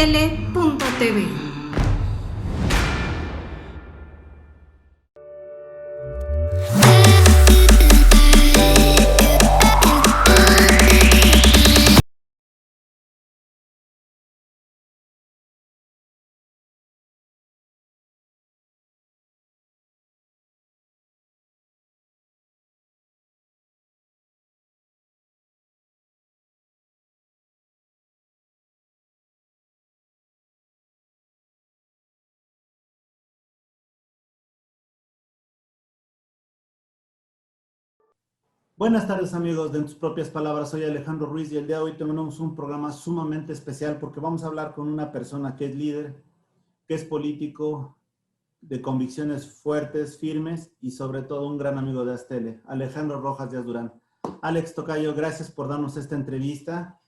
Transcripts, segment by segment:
astele.tv. Buenas tardes amigos, de En Tus Propias Palabras, soy Alejandro Ruiz y el día de hoy tenemos un programa sumamente especial porque vamos a hablar con una persona que es líder, que es político, de convicciones fuertes, firmes y sobre todo un gran amigo de Astele, Alejandro Rojas Díaz Durán. Alex Tocayo, gracias por darnos esta entrevista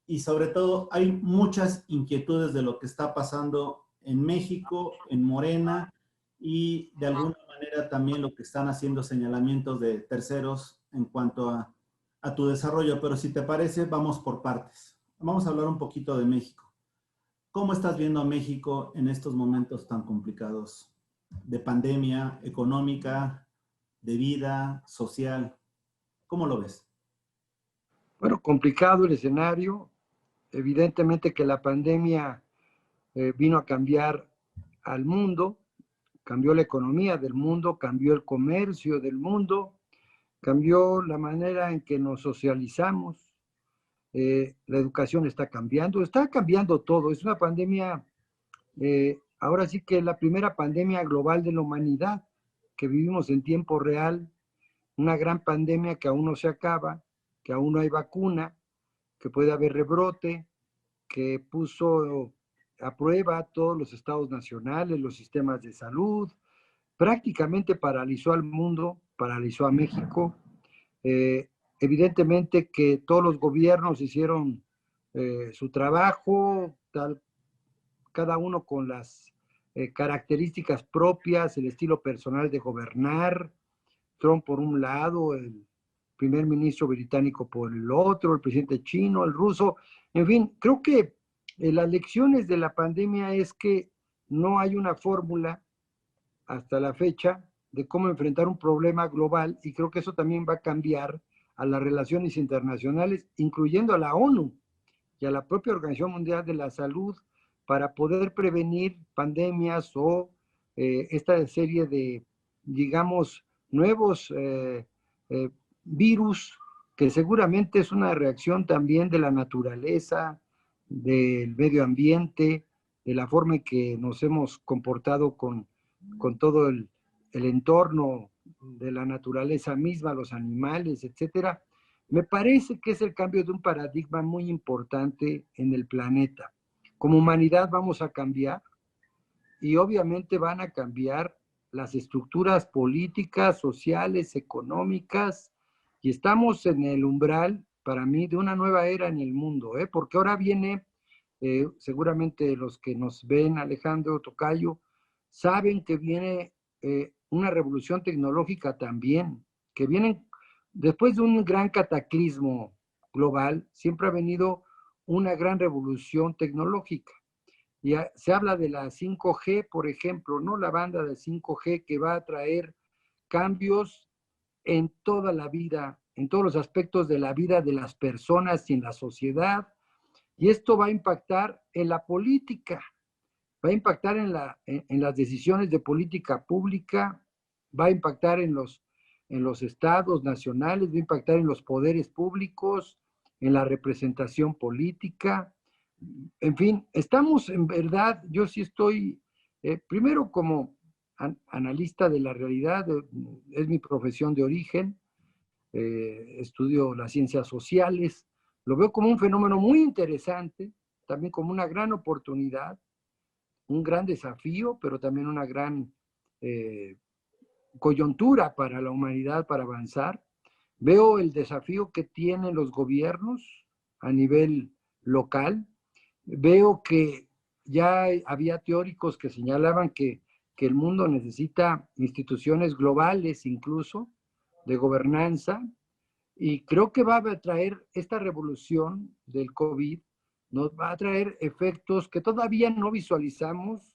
y sobre todo hay muchas inquietudes de lo que está pasando en México, en Morena y de alguna manera también lo que están haciendo señalamientos de terceros en cuanto a tu desarrollo, pero si te parece, vamos por partes. Vamos a hablar un poquito de México. ¿Cómo estás viendo a México en estos momentos tan complicados de pandemia económica, de vida, social? ¿Cómo lo ves? Bueno, complicado el escenario. Evidentemente que la pandemia vino a cambiar al mundo, cambió la economía del mundo, cambió el comercio del mundo, cambió la manera en que nos socializamos. La educación está cambiando todo. Es una pandemia, ahora sí que es la primera pandemia global de la humanidad que vivimos en tiempo real, una gran pandemia que aún no se acaba, que aún no hay vacuna, que puede haber rebrote, que puso a prueba todos los estados nacionales, los sistemas de salud, prácticamente paralizó al mundo, paralizó a México. Evidentemente que todos los gobiernos hicieron su trabajo, cada uno con las características propias, el estilo personal de gobernar. Trump por un lado, el primer ministro británico por el otro, el presidente chino, el ruso. En fin, creo que las lecciones de la pandemia es que no hay una fórmula hasta la fecha de cómo enfrentar un problema global, y creo que eso también va a cambiar a las relaciones internacionales, incluyendo a la ONU y a la propia Organización Mundial de la Salud, para poder prevenir pandemias o esta serie de, digamos, nuevos virus, que seguramente es una reacción también de la naturaleza, del medio ambiente, de la forma en que nos hemos comportado con todo el entorno de la naturaleza misma, los animales, etcétera. Me parece que es el cambio de un paradigma muy importante en el planeta. Como humanidad vamos a cambiar y obviamente van a cambiar las estructuras políticas, sociales, económicas, y estamos en el umbral, para mí, de una nueva era en el mundo, porque ahora viene, seguramente los que nos ven, Alejandro, Tocayo, saben que viene una revolución tecnológica también, que vienen después de un gran cataclismo global, siempre ha venido una gran revolución tecnológica. Y se habla de la 5G, por ejemplo, ¿no? La banda de 5G que va a traer cambios en toda la vida, en todos los aspectos de la vida de las personas y en la sociedad. Y esto va a impactar en la política, va a impactar en las decisiones de política pública, va a impactar en los estados nacionales, va a impactar en los poderes públicos, en la representación política. En fin, estamos en verdad, yo sí estoy, primero como analista de la realidad, es mi profesión de origen, estudio las ciencias sociales, lo veo como un fenómeno muy interesante, también como una gran oportunidad, un gran desafío, pero también una gran coyuntura para la humanidad para avanzar. Veo el desafío que tienen los gobiernos a nivel local. Veo que ya había teóricos que señalaban que el mundo necesita instituciones globales incluso de gobernanza, y creo que va a traer esta revolución del COVID, nos va a traer efectos que todavía no visualizamos,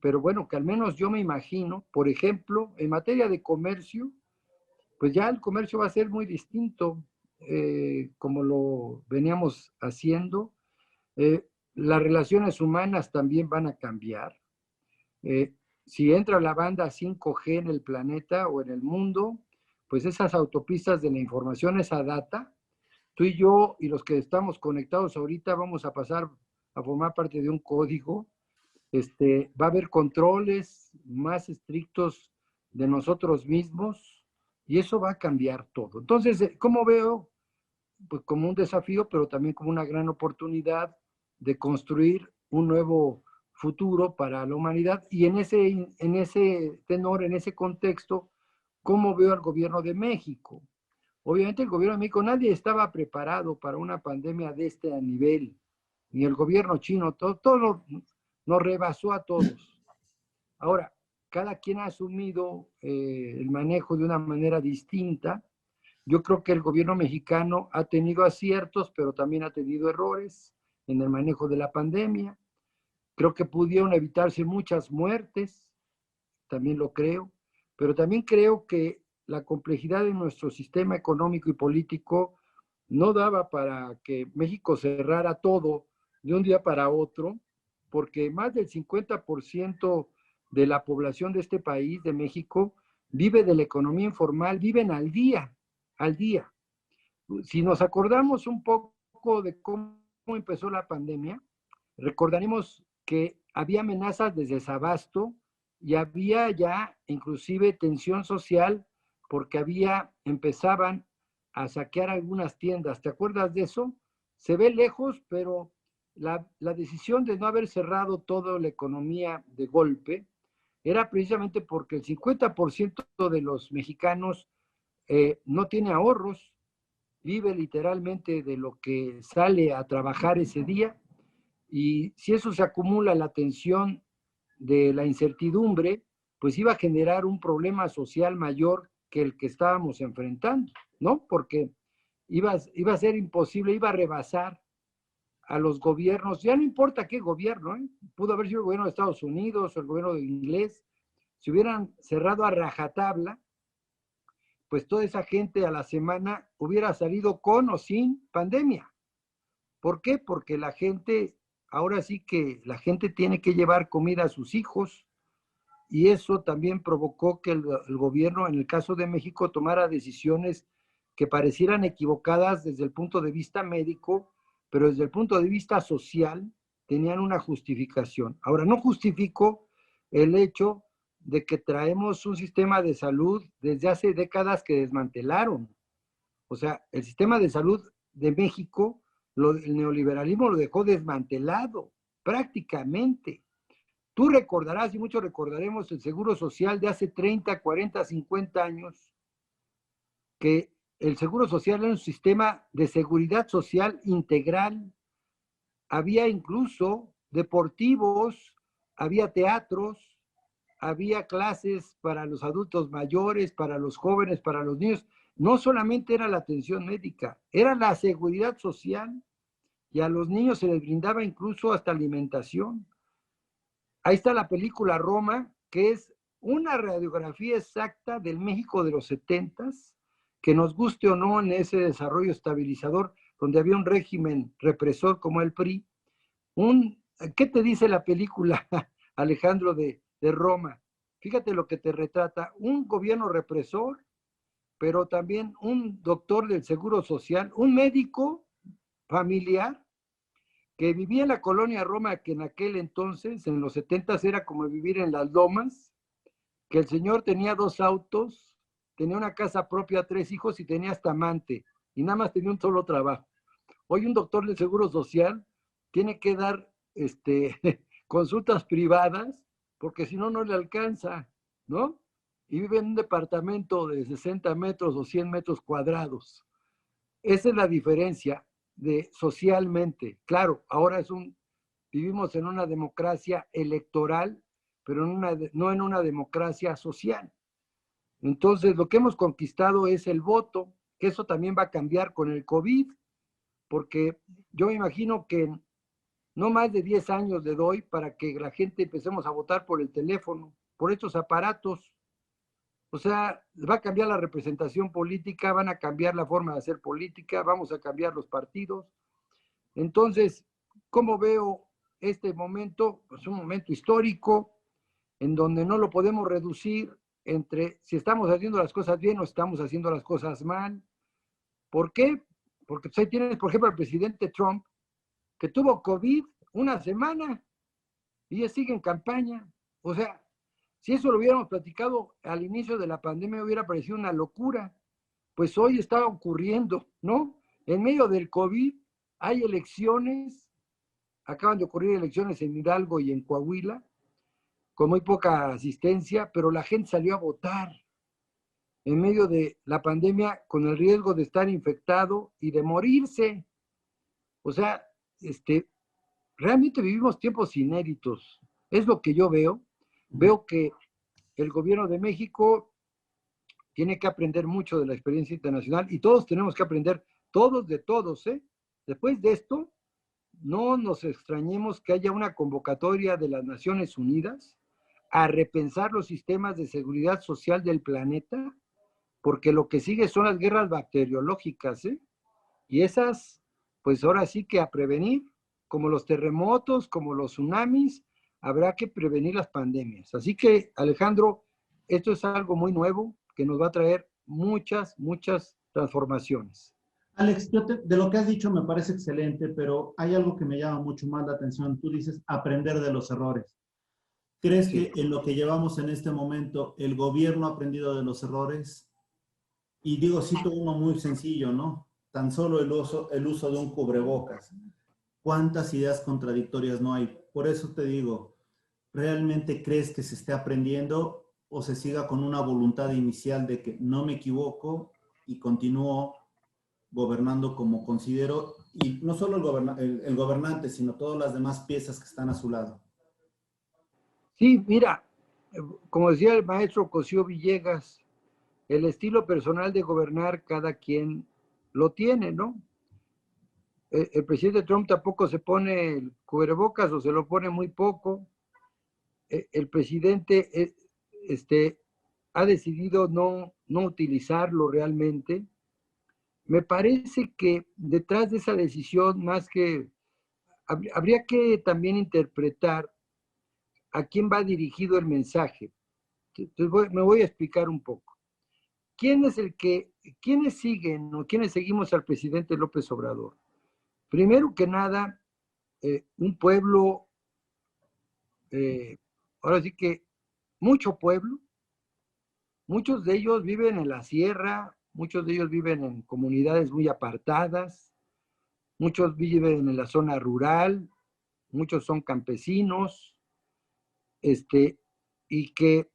pero bueno, que al menos yo me imagino, por ejemplo, en materia de comercio, pues ya el comercio va a ser muy distinto como lo veníamos haciendo. Las relaciones humanas también van a cambiar. Si entra la banda 5G en el planeta o en el mundo, pues esas autopistas de la información, esa data, tú y yo y los que estamos conectados ahorita vamos a pasar a formar parte de un código. Va a haber controles más estrictos de nosotros mismos y eso va a cambiar todo. Entonces, ¿cómo veo? Pues como un desafío, pero también como una gran oportunidad de construir un nuevo futuro para la humanidad. Y en ese tenor, en ese contexto, ¿cómo veo al gobierno de México? Obviamente el gobierno de México, nadie estaba preparado para una pandemia de este nivel, ni el gobierno chino, todo nos rebasó a todos. Ahora, cada quien ha asumido el manejo de una manera distinta. Yo creo que el gobierno mexicano ha tenido aciertos, pero también ha tenido errores en el manejo de la pandemia. Creo que pudieron evitarse muchas muertes, también lo creo, pero también creo que la complejidad de nuestro sistema económico y político no daba para que México cerrara todo de un día para otro, porque más del 50% de la población de este país, de México, vive de la economía informal, viven al día, al día. Si nos acordamos un poco de cómo empezó la pandemia, recordaremos que había amenazas de desabasto y había ya inclusive tensión social porque empezaban a saquear algunas tiendas. ¿Te acuerdas de eso? Se ve lejos, pero la decisión de no haber cerrado toda la economía de golpe era precisamente porque el 50% de los mexicanos no tiene ahorros, vive literalmente de lo que sale a trabajar ese día, y si eso se acumula la tensión de la incertidumbre, pues iba a generar un problema social mayor que el que estábamos enfrentando, ¿no? Porque iba a ser imposible, iba a rebasar a los gobiernos, ya no importa qué gobierno, ¿eh? Pudo haber sido el gobierno de Estados Unidos o el gobierno de inglés, si hubieran cerrado a rajatabla, pues toda esa gente a la semana hubiera salido con o sin pandemia. ¿Por qué? Porque la gente, ahora sí que la gente tiene que llevar comida a sus hijos y eso también provocó que el gobierno, en el caso de México, tomara decisiones que parecieran equivocadas desde el punto de vista médico, pero desde el punto de vista social tenían una justificación. Ahora, no justifico el hecho de que traemos un sistema de salud desde hace décadas que desmantelaron. O sea, el sistema de salud de México, el neoliberalismo lo dejó desmantelado prácticamente. Tú recordarás, y muchos recordaremos, el Seguro Social de hace 30, 40, 50 años, que el Seguro Social era un sistema de seguridad social integral. Había incluso deportivos, había teatros, había clases para los adultos mayores, para los jóvenes, para los niños. No solamente era la atención médica, era la seguridad social y a los niños se les brindaba incluso hasta alimentación. Ahí está la película Roma, que es una radiografía exacta del México de los 70s, que nos guste o no en ese desarrollo estabilizador, donde había un régimen represor como el PRI. ¿Qué te dice la película, Alejandro, de Roma? Fíjate lo que te retrata, un gobierno represor, pero también un doctor del Seguro Social, un médico familiar que vivía en la colonia Roma, que en aquel entonces, en los 70s, era como vivir en las lomas, que el señor tenía 2 autos, tenía una casa propia, 3 hijos y tenía hasta amante, y nada más tenía un solo trabajo. Hoy un doctor de Seguro Social tiene que dar consultas privadas, porque si no, no le alcanza, ¿no? Y vive en un departamento de 60 metros o 100 metros cuadrados. Esa es la diferencia socialmente. Claro, ahora vivimos en una democracia electoral, pero no en una democracia social. Entonces, lo que hemos conquistado es el voto, que eso también va a cambiar con el COVID, porque yo me imagino que no más de 10 años le doy para que la gente empecemos a votar por el teléfono, por estos aparatos. O sea, va a cambiar la representación política, van a cambiar la forma de hacer política, vamos a cambiar los partidos. Entonces, ¿cómo veo este momento? Pues un momento histórico en donde no lo podemos reducir entre si estamos haciendo las cosas bien o estamos haciendo las cosas mal. ¿Por qué? Porque pues ahí tienes, por ejemplo, al presidente Trump, que tuvo COVID una semana y ya sigue en campaña. O sea, si eso lo hubiéramos platicado al inicio de la pandemia, hubiera parecido una locura. Pues hoy está ocurriendo, ¿no? En medio del COVID hay elecciones, acaban de ocurrir elecciones en Hidalgo y en Coahuila, con muy poca asistencia, pero la gente salió a votar en medio de la pandemia con el riesgo de estar infectado y de morirse. O sea, realmente vivimos tiempos inéditos. Es lo que yo veo. Veo que el gobierno de México tiene que aprender mucho de la experiencia internacional y todos tenemos que aprender, todos de todos, ¿eh? Después de esto, no nos extrañemos que haya una convocatoria de las Naciones Unidas a repensar los sistemas de seguridad social del planeta, porque lo que sigue son las guerras bacteriológicas, ¿eh? Y esas, pues ahora sí que a prevenir, como los terremotos, como los tsunamis, habrá que prevenir las pandemias. Así que, Alejandro, esto es algo muy nuevo que nos va a traer muchas transformaciones. Alex, de lo que has dicho me parece excelente, pero hay algo que me llama mucho más la atención. Tú dices aprender de los errores. ¿Crees Sí. que en lo que llevamos en este momento el gobierno ha aprendido de los errores? Y digo, cito uno muy sencillo, ¿no? Tan solo el uso de un cubrebocas. ¿Cuántas ideas contradictorias no hay? Por eso te digo, ¿realmente crees que se esté aprendiendo o se siga con una voluntad inicial de que no me equivoco y continúo gobernando como considero, y no solo el gobernante, sino todas las demás piezas que están a su lado? Sí, mira, como decía el maestro Cosío Villegas, el estilo personal de gobernar cada quien lo tiene, ¿no? El presidente Trump tampoco se pone el cubrebocas o se lo pone muy poco. El presidente ha decidido no utilizarlo realmente. Me parece que detrás de esa decisión, más que habría que también interpretar a quién va dirigido el mensaje. Entonces me voy a explicar un poco. ¿Quiénes siguen o quiénes seguimos al presidente López Obrador? Primero que nada, un pueblo, ahora sí que mucho pueblo, muchos de ellos viven en la sierra, muchos de ellos viven en comunidades muy apartadas, muchos viven en la zona rural, muchos son campesinos, y que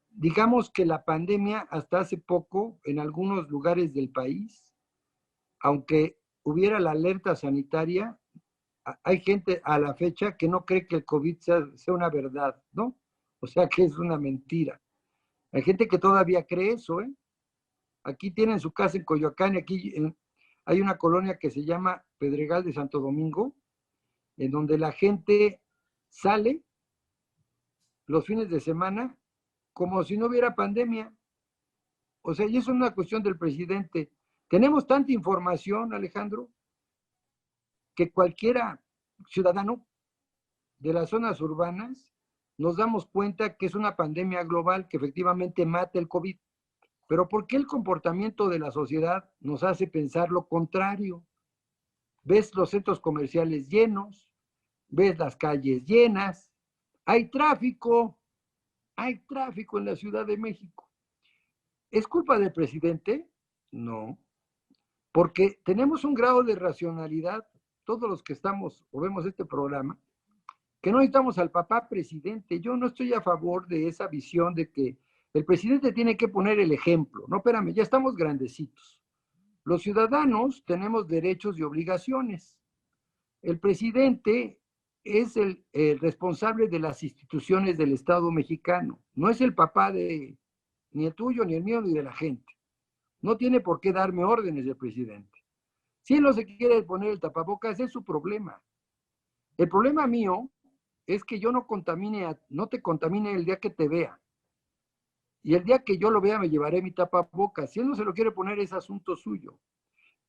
digamos que la pandemia hasta hace poco en algunos lugares del país, aunque hubiera la alerta sanitaria, hay gente a la fecha que no cree que el COVID sea una verdad, ¿no? O sea que es una mentira. Hay gente que todavía cree eso, ¿eh? Aquí tienen su casa en Coyoacán y aquí hay una colonia que se llama Pedregal de Santo Domingo, en donde la gente sale los fines de semana como si no hubiera pandemia. O sea, y eso es una cuestión del presidente. Tenemos tanta información, Alejandro, que cualquiera ciudadano de las zonas urbanas nos damos cuenta que es una pandemia global que efectivamente mata el COVID. Pero ¿por qué el comportamiento de la sociedad nos hace pensar lo contrario? Ves los centros comerciales llenos, ves las calles llenas, hay tráfico en la Ciudad de México. ¿Es culpa del presidente? No, porque tenemos un grado de racionalidad, todos los que estamos o vemos este programa, que no necesitamos al papá presidente. Yo no estoy a favor de esa visión de que el presidente tiene que poner el ejemplo. No, espérame, ya estamos grandecitos. Los ciudadanos tenemos derechos y obligaciones. El presidente es el responsable de las instituciones del Estado mexicano. No es el papá de ni el tuyo, ni el mío, ni de la gente. No tiene por qué darme órdenes el presidente. Si él no se quiere poner el tapabocas, es su problema. El problema mío es que yo no te contamine el día que te vea. Y el día que yo lo vea me llevaré mi tapabocas. Si él no se lo quiere poner es asunto suyo.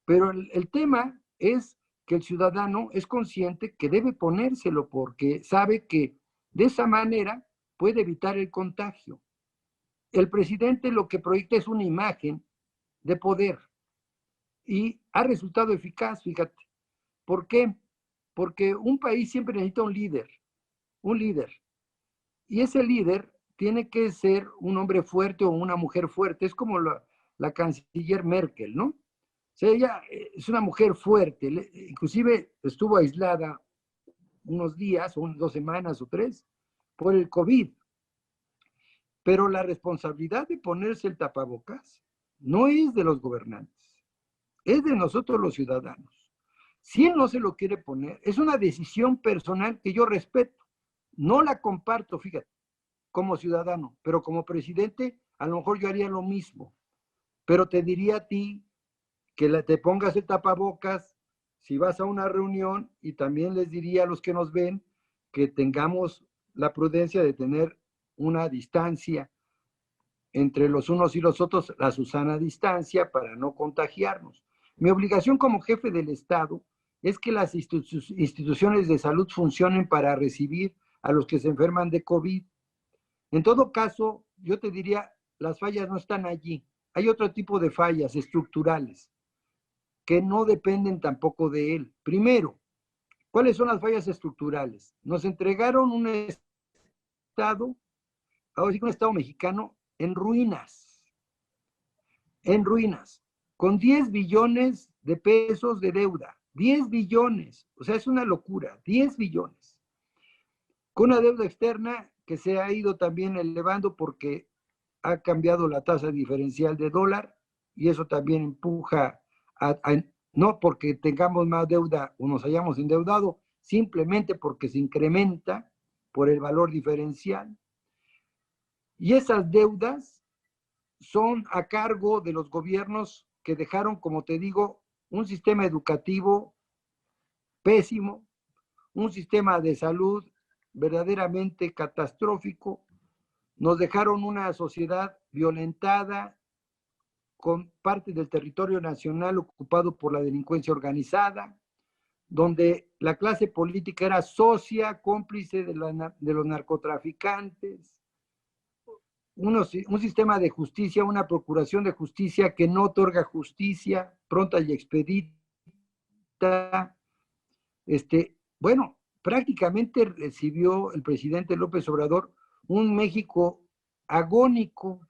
Pero el tema es que el ciudadano es consciente que debe ponérselo porque sabe que de esa manera puede evitar el contagio. El presidente lo que proyecta es una imagen de poder y ha resultado eficaz, fíjate. ¿Por qué? Porque un país siempre necesita un líder. Y ese líder tiene que ser un hombre fuerte o una mujer fuerte. Es como la canciller Merkel, ¿no? O sea, ella es una mujer fuerte, inclusive estuvo aislada unos días, o 2 semanas o 3, por el COVID. Pero la responsabilidad de ponerse el tapabocas no es de los gobernantes, es de nosotros los ciudadanos. Si él no se lo quiere poner, es una decisión personal que yo respeto. No la comparto, fíjate, como ciudadano, pero como presidente, a lo mejor yo haría lo mismo. Pero te diría a ti que te pongas el tapabocas si vas a una reunión, y también les diría a los que nos ven que tengamos la prudencia de tener una distancia entre los unos y los otros, la susana distancia para no contagiarnos. Mi obligación como jefe del Estado es que las instituciones de salud funcionen para recibir a los que se enferman de COVID. En todo caso, yo te diría, las fallas no están allí. Hay otro tipo de fallas estructurales que no dependen tampoco de él. Primero, ¿cuáles son las fallas estructurales? Nos entregaron un Estado, ahora sí que un Estado mexicano, en ruinas, con 10 billones de pesos de deuda. 10 billones, o sea, es una locura, 10 billones. Con una deuda externa que se ha ido también elevando porque ha cambiado la tasa diferencial de dólar y eso también empuja no porque tengamos más deuda o nos hayamos endeudado, simplemente porque se incrementa por el valor diferencial. Y esas deudas son a cargo de los gobiernos que dejaron, como te digo, un sistema educativo pésimo, un sistema de salud verdaderamente catastrófico. Nos dejaron una sociedad violentada, con parte del territorio nacional ocupado por la delincuencia organizada, donde la clase política era socia, cómplice de los narcotraficantes, un sistema de justicia, una procuración de justicia que no otorga justicia pronta y expedita. Bueno, prácticamente recibió el presidente López Obrador un México agónico,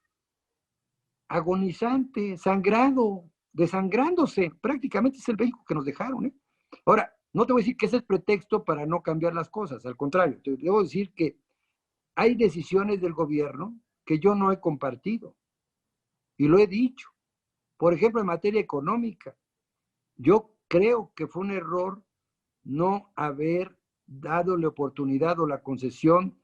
agonizante, sangrado, desangrándose. Prácticamente es el México que nos dejaron, ¿eh? Ahora, no te voy a decir que ese es pretexto para no cambiar las cosas, al contrario, te debo decir que hay decisiones del gobierno que yo no he compartido y lo he dicho. Por ejemplo, en materia económica, yo creo que fue un error no haber dado la oportunidad o la concesión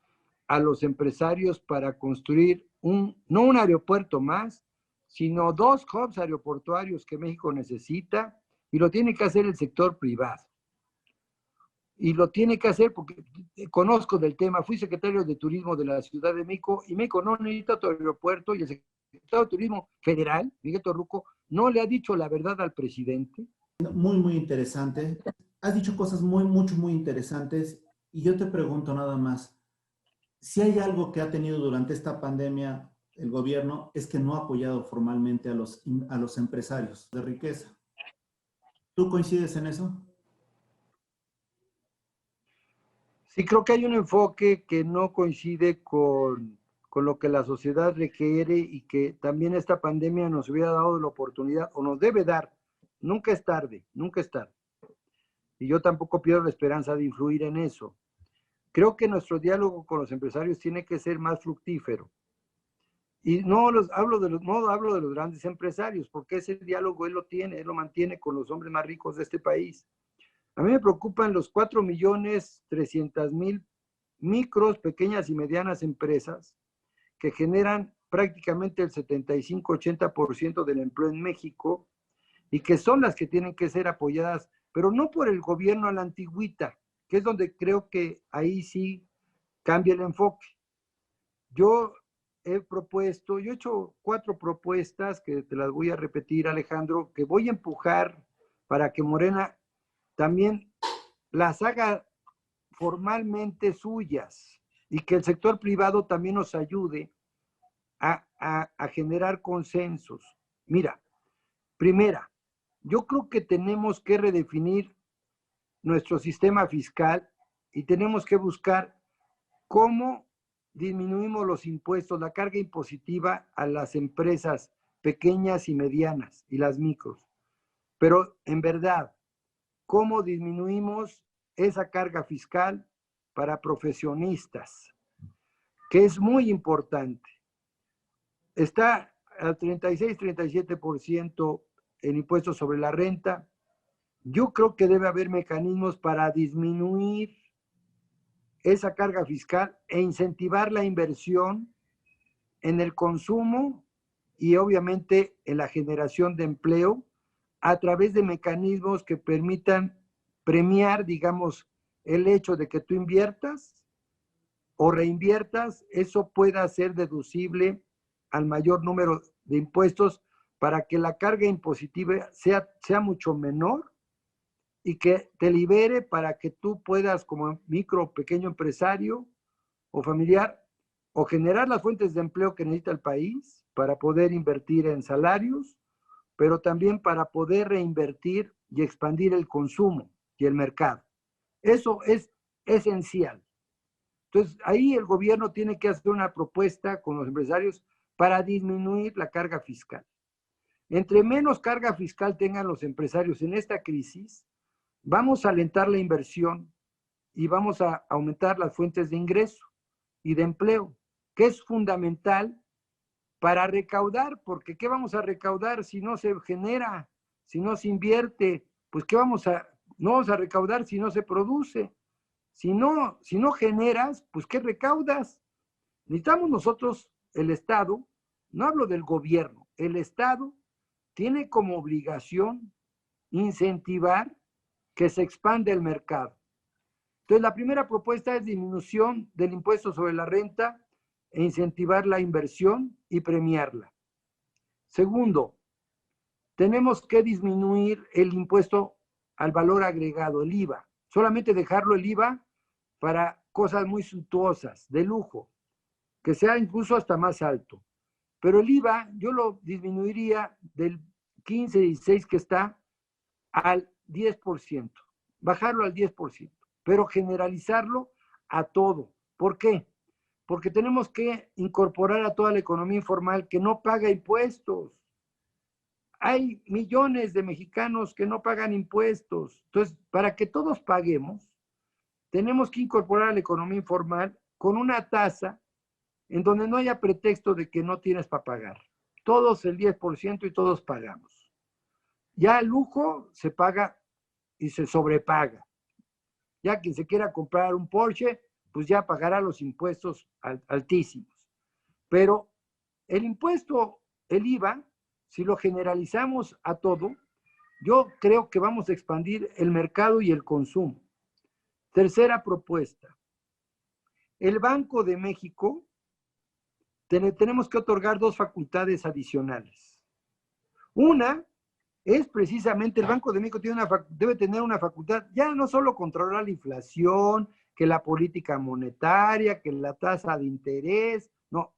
a los empresarios para construir no un aeropuerto más, sino 2 hubs aeroportuarios que México necesita, y lo tiene que hacer el sector privado. Y lo tiene que hacer porque conozco del tema, fui secretario de Turismo de la Ciudad de México, y México no necesita otro aeropuerto, y el secretario de Turismo federal, Miguel Torruco, no le ha dicho la verdad al presidente. Muy, muy interesante. Has dicho cosas muy interesantes, y yo te pregunto nada más, si hay algo que ha tenido durante esta pandemia el gobierno, es que no ha apoyado formalmente a los empresarios de riqueza. ¿Tú coincides en eso? Sí, creo que hay un enfoque que no coincide con lo que la sociedad requiere, y que también esta pandemia nos hubiera dado la oportunidad, o nos debe dar. Nunca es tarde, nunca es tarde. Y yo tampoco pierdo la esperanza de influir en eso. Creo que nuestro diálogo con los empresarios tiene que ser más fructífero. Y no hablo de los grandes empresarios, porque ese diálogo él lo mantiene con los hombres más ricos de este país. A mí me preocupan los 4.300.000 micros, pequeñas y medianas empresas que generan prácticamente el 75-80% del empleo en México, y que son las que tienen que ser apoyadas, pero no por el gobierno a la antigüita, que es donde creo que ahí sí cambia el enfoque. Yo he hecho 4 propuestas que te las voy a repetir, Alejandro, que voy a empujar para que Morena también las haga formalmente suyas y que el sector privado también nos ayude a generar consensos. Mira, primera, yo creo que tenemos que redefinir nuestro sistema fiscal y tenemos que buscar cómo disminuimos los impuestos, la carga impositiva a las empresas pequeñas y medianas y las micros. Pero en verdad, ¿cómo disminuimos esa carga fiscal para profesionistas? Que es muy importante. Está al 36-37% en impuestos sobre la renta. Yo creo que debe haber mecanismos para disminuir esa carga fiscal e incentivar la inversión en el consumo y obviamente en la generación de empleo a través de mecanismos que permitan premiar, digamos, el hecho de que tú inviertas o reinviertas, eso pueda ser deducible al mayor número de impuestos para que la carga impositiva sea mucho menor y que te libere para que tú puedas, como micro o pequeño empresario o familiar, o generar las fuentes de empleo que necesita el país para poder invertir en salarios, pero también para poder reinvertir y expandir el consumo y el mercado. Eso es esencial. Entonces, ahí el gobierno tiene que hacer una propuesta con los empresarios para disminuir la carga fiscal. Entre menos carga fiscal tengan los empresarios en esta crisis, vamos a alentar la inversión y vamos a aumentar las fuentes de ingreso y de empleo, que es fundamental para recaudar, porque ¿qué vamos a recaudar si no se genera, si no se invierte? Pues no vamos a recaudar si no se produce. Si no generas, pues ¿qué recaudas? Necesitamos nosotros, el Estado, no hablo del gobierno, el Estado tiene como obligación incentivar que se expande el mercado. Entonces, la primera propuesta es disminución del impuesto sobre la renta e incentivar la inversión y premiarla. Segundo, tenemos que disminuir el impuesto al valor agregado, el IVA. Solamente dejarlo el IVA para cosas muy suntuosas, de lujo, que sea incluso hasta más alto. Pero el IVA yo lo disminuiría del 15, 16 que está al 10%, bajarlo al 10%, pero generalizarlo a todo. ¿Por qué? Porque tenemos que incorporar a toda la economía informal que no paga impuestos. Hay millones de mexicanos que no pagan impuestos. Entonces, para que todos paguemos, tenemos que incorporar a la economía informal con una tasa en donde no haya pretexto de que no tienes para pagar. Todos el 10% y todos pagamos. Ya el lujo se paga y se sobrepaga. Ya quien se quiera comprar un Porsche, pues ya pagará los impuestos altísimos. Pero el impuesto, el IVA, si lo generalizamos a todo, yo creo que vamos a expandir el mercado y el consumo. Tercera propuesta. El Banco de México tenemos que otorgar 2 facultades adicionales. Una es precisamente el Banco de México debe tener una facultad, ya no solo controlar la inflación, que la política monetaria, que la tasa de interés, no.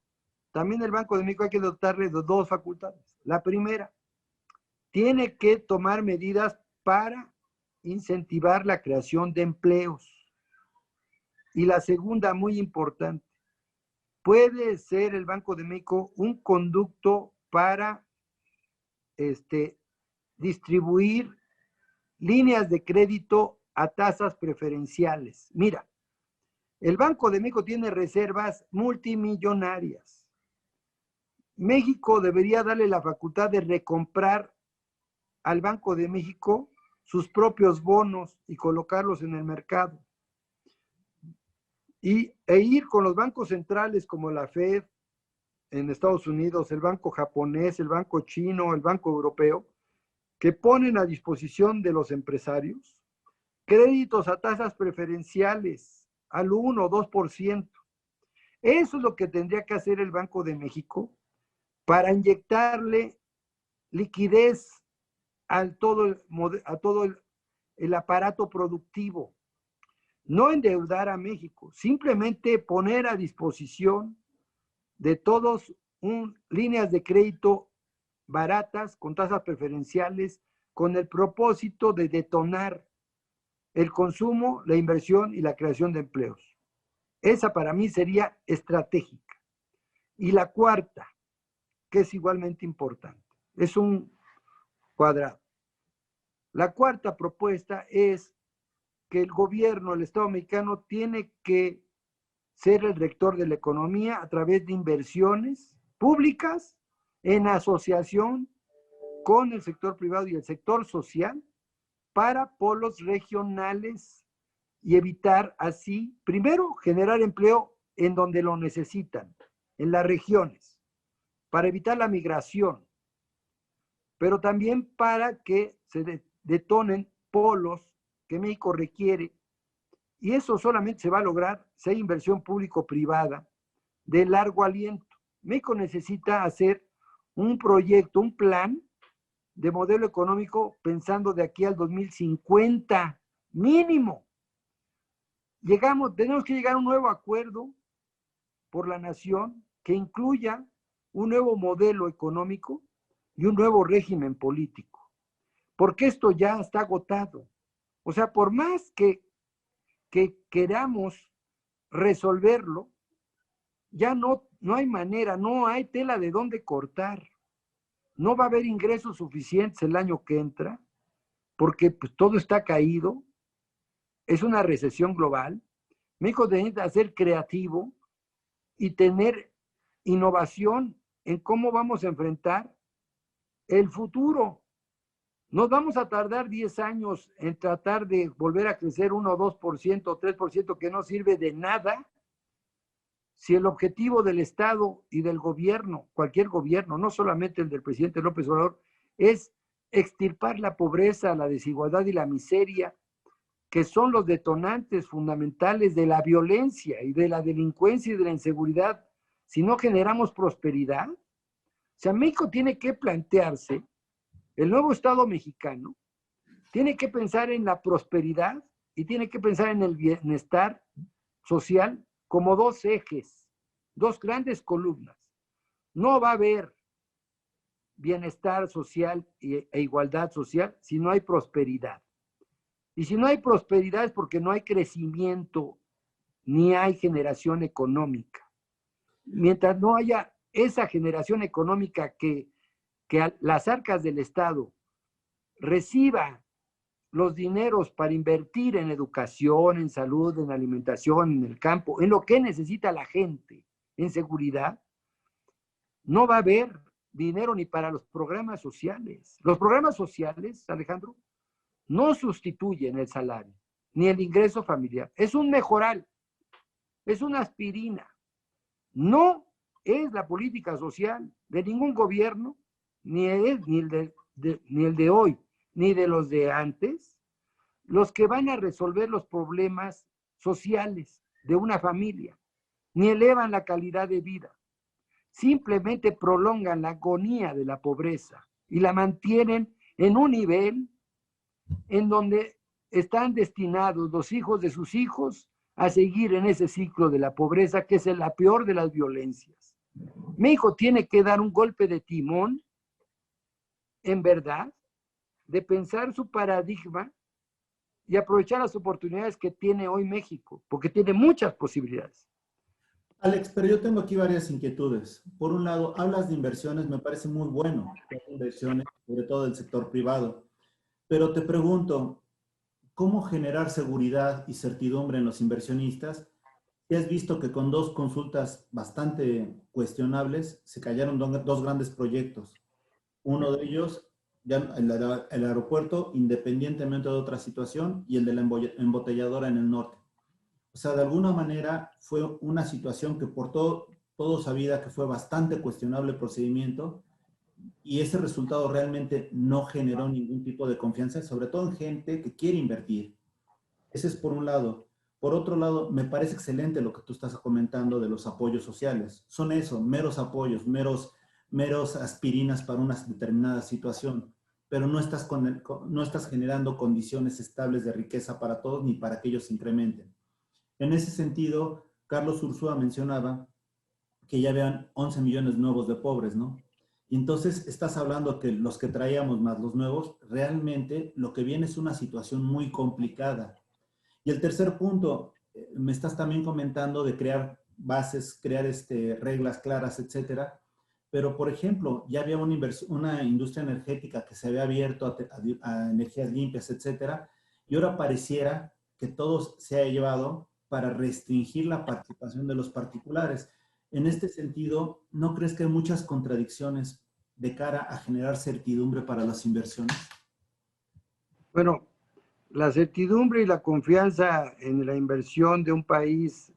También el Banco de México hay que dotarle de 2 facultades. La primera, tiene que tomar medidas para incentivar la creación de empleos. Y la segunda, muy importante, puede ser el Banco de México un conducto para distribuir líneas de crédito a tasas preferenciales. Mira, el Banco de México tiene reservas multimillonarias. México debería darle la facultad de recomprar al Banco de México sus propios bonos y colocarlos en el mercado. E ir con los bancos centrales como la Fed en Estados Unidos, el banco japonés, el banco chino, el banco europeo, que ponen a disposición de los empresarios créditos a tasas preferenciales al 1 o 2%. Eso es lo que tendría que hacer el Banco de México para inyectarle liquidez a todo el aparato productivo. No endeudar a México, simplemente poner a disposición de todos líneas de crédito baratas, con tasas preferenciales, con el propósito de detonar el consumo, la inversión y la creación de empleos. Esa para mí sería estratégica. Y la cuarta, que es igualmente importante, es un cuadrado. La cuarta propuesta es que el gobierno, el Estado mexicano, tiene que ser el rector de la economía a través de inversiones públicas en asociación con el sector privado y el sector social para polos regionales y evitar así, primero, generar empleo en donde lo necesitan, en las regiones, para evitar la migración, pero también para que se detonen polos que México requiere, y eso solamente se va a lograr si hay inversión público-privada de largo aliento. México necesita hacer un proyecto, un plan de modelo económico pensando de aquí al 2050, mínimo. Tenemos que llegar a un nuevo acuerdo por la nación que incluya un nuevo modelo económico y un nuevo régimen político, porque esto ya está agotado. O sea, por más que queramos resolverlo, ya no hay manera, no hay tela de dónde cortar. No va a haber ingresos suficientes el año que entra, porque pues, todo está caído, es una recesión global. México necesita ser creativo y tener innovación en cómo vamos a enfrentar el futuro. Nos vamos a tardar 10 años en tratar de volver a crecer 1 o 2% o 3%, que no sirve de nada, si el objetivo del Estado y del gobierno, cualquier gobierno, no solamente el del presidente López Obrador, es extirpar la pobreza, la desigualdad y la miseria, que son los detonantes fundamentales de la violencia y de la delincuencia y de la inseguridad, si no generamos prosperidad. O sea, México tiene que plantearse, el nuevo Estado mexicano, tiene que pensar en la prosperidad y tiene que pensar en el bienestar social como dos ejes, dos grandes columnas. No va a haber bienestar social e igualdad social si no hay prosperidad. Y si no hay prosperidad es porque no hay crecimiento ni hay generación económica. Mientras no haya esa generación económica que las arcas del Estado reciba los dineros para invertir en educación, en salud, en alimentación, en el campo, en lo que necesita la gente, en seguridad, no va a haber dinero ni para los programas sociales. Los programas sociales, Alejandro, no sustituyen el salario, ni el ingreso familiar. Es un mejoral, es una aspirina. No es la política social de ningún gobierno, ni el de hoy, ni de los de antes, los que van a resolver los problemas sociales de una familia, ni elevan la calidad de vida. Simplemente prolongan la agonía de la pobreza y la mantienen en un nivel en donde están destinados los hijos de sus hijos a seguir en ese ciclo de la pobreza, que es la peor de las violencias. México tiene que dar un golpe de timón, en verdad, de pensar su paradigma y aprovechar las oportunidades que tiene hoy México, porque tiene muchas posibilidades. Alex, pero yo tengo aquí varias inquietudes. Por un lado, hablas de inversiones, me parece muy bueno, inversiones, sobre todo del sector privado. Pero te pregunto, ¿cómo generar seguridad y certidumbre en los inversionistas? Y has visto que con dos consultas bastante cuestionables se cayeron dos grandes proyectos. Uno de ellos, ya el aeropuerto, independientemente de otra situación, y el de la embotelladora en el norte. O sea, de alguna manera fue una situación que por todo sabida que fue bastante cuestionable el procedimiento, y ese resultado realmente no generó ningún tipo de confianza, sobre todo en gente que quiere invertir. Ese es por un lado. Por otro lado, me parece excelente lo que tú estás comentando de los apoyos sociales. Son eso, meros apoyos, meros aspirinas para una determinada situación, pero no estás generando condiciones estables de riqueza para todos ni para que ellos se incrementen. En ese sentido, Carlos Ursúa mencionaba que ya vean 11 millones nuevos de pobres, ¿no? Y entonces estás hablando que los que traíamos más los nuevos, realmente lo que viene es una situación muy complicada. Y el tercer punto, me estás también comentando de crear bases, crear reglas claras, etcétera. Pero, por ejemplo, ya había una industria energética que se había abierto a energías limpias, etcétera, y ahora pareciera que todo se ha llevado para restringir la participación de los particulares. En este sentido, ¿no crees que hay muchas contradicciones de cara a generar certidumbre para las inversiones? Bueno, la certidumbre y la confianza en la inversión de un país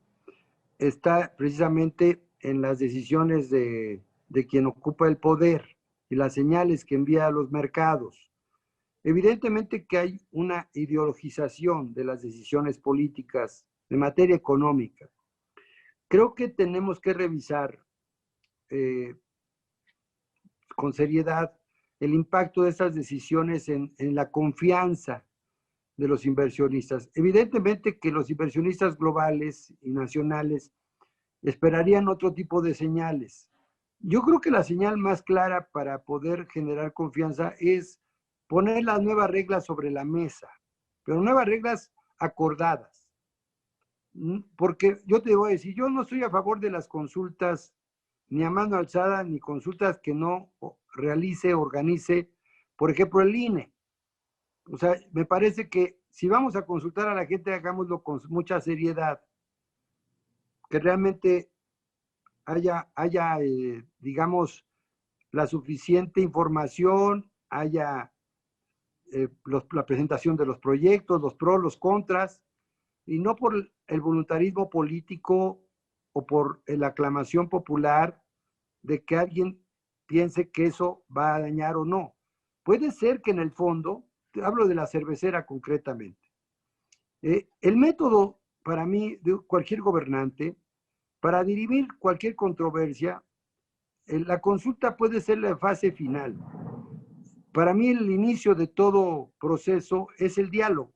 está precisamente en las decisiones de quien ocupa el poder y las señales que envía a los mercados. Evidentemente que hay una ideologización de las decisiones políticas en materia económica. Creo que tenemos que revisar eh, con seriedad el impacto de estas decisiones en la confianza de los inversionistas. Evidentemente que los inversionistas globales y nacionales esperarían otro tipo de señales. Yo creo que la señal más clara para poder generar confianza es poner las nuevas reglas sobre la mesa, pero nuevas reglas acordadas. Porque yo te voy a decir, yo no estoy a favor de las consultas ni a mano alzada, ni consultas que no realice, organice, por ejemplo, el INE. O sea, me parece que si vamos a consultar a la gente, hagámoslo con mucha seriedad, que realmente haya digamos, la suficiente información, haya la presentación de los proyectos, los pros, los contras, y no por el voluntarismo político o por la aclamación popular de que alguien piense que eso va a dañar o no. Puede ser que en el fondo, hablo de la cervecera concretamente, el método para mí de cualquier gobernante, para dirimir cualquier controversia, la consulta puede ser la fase final. Para mí el inicio de todo proceso es el diálogo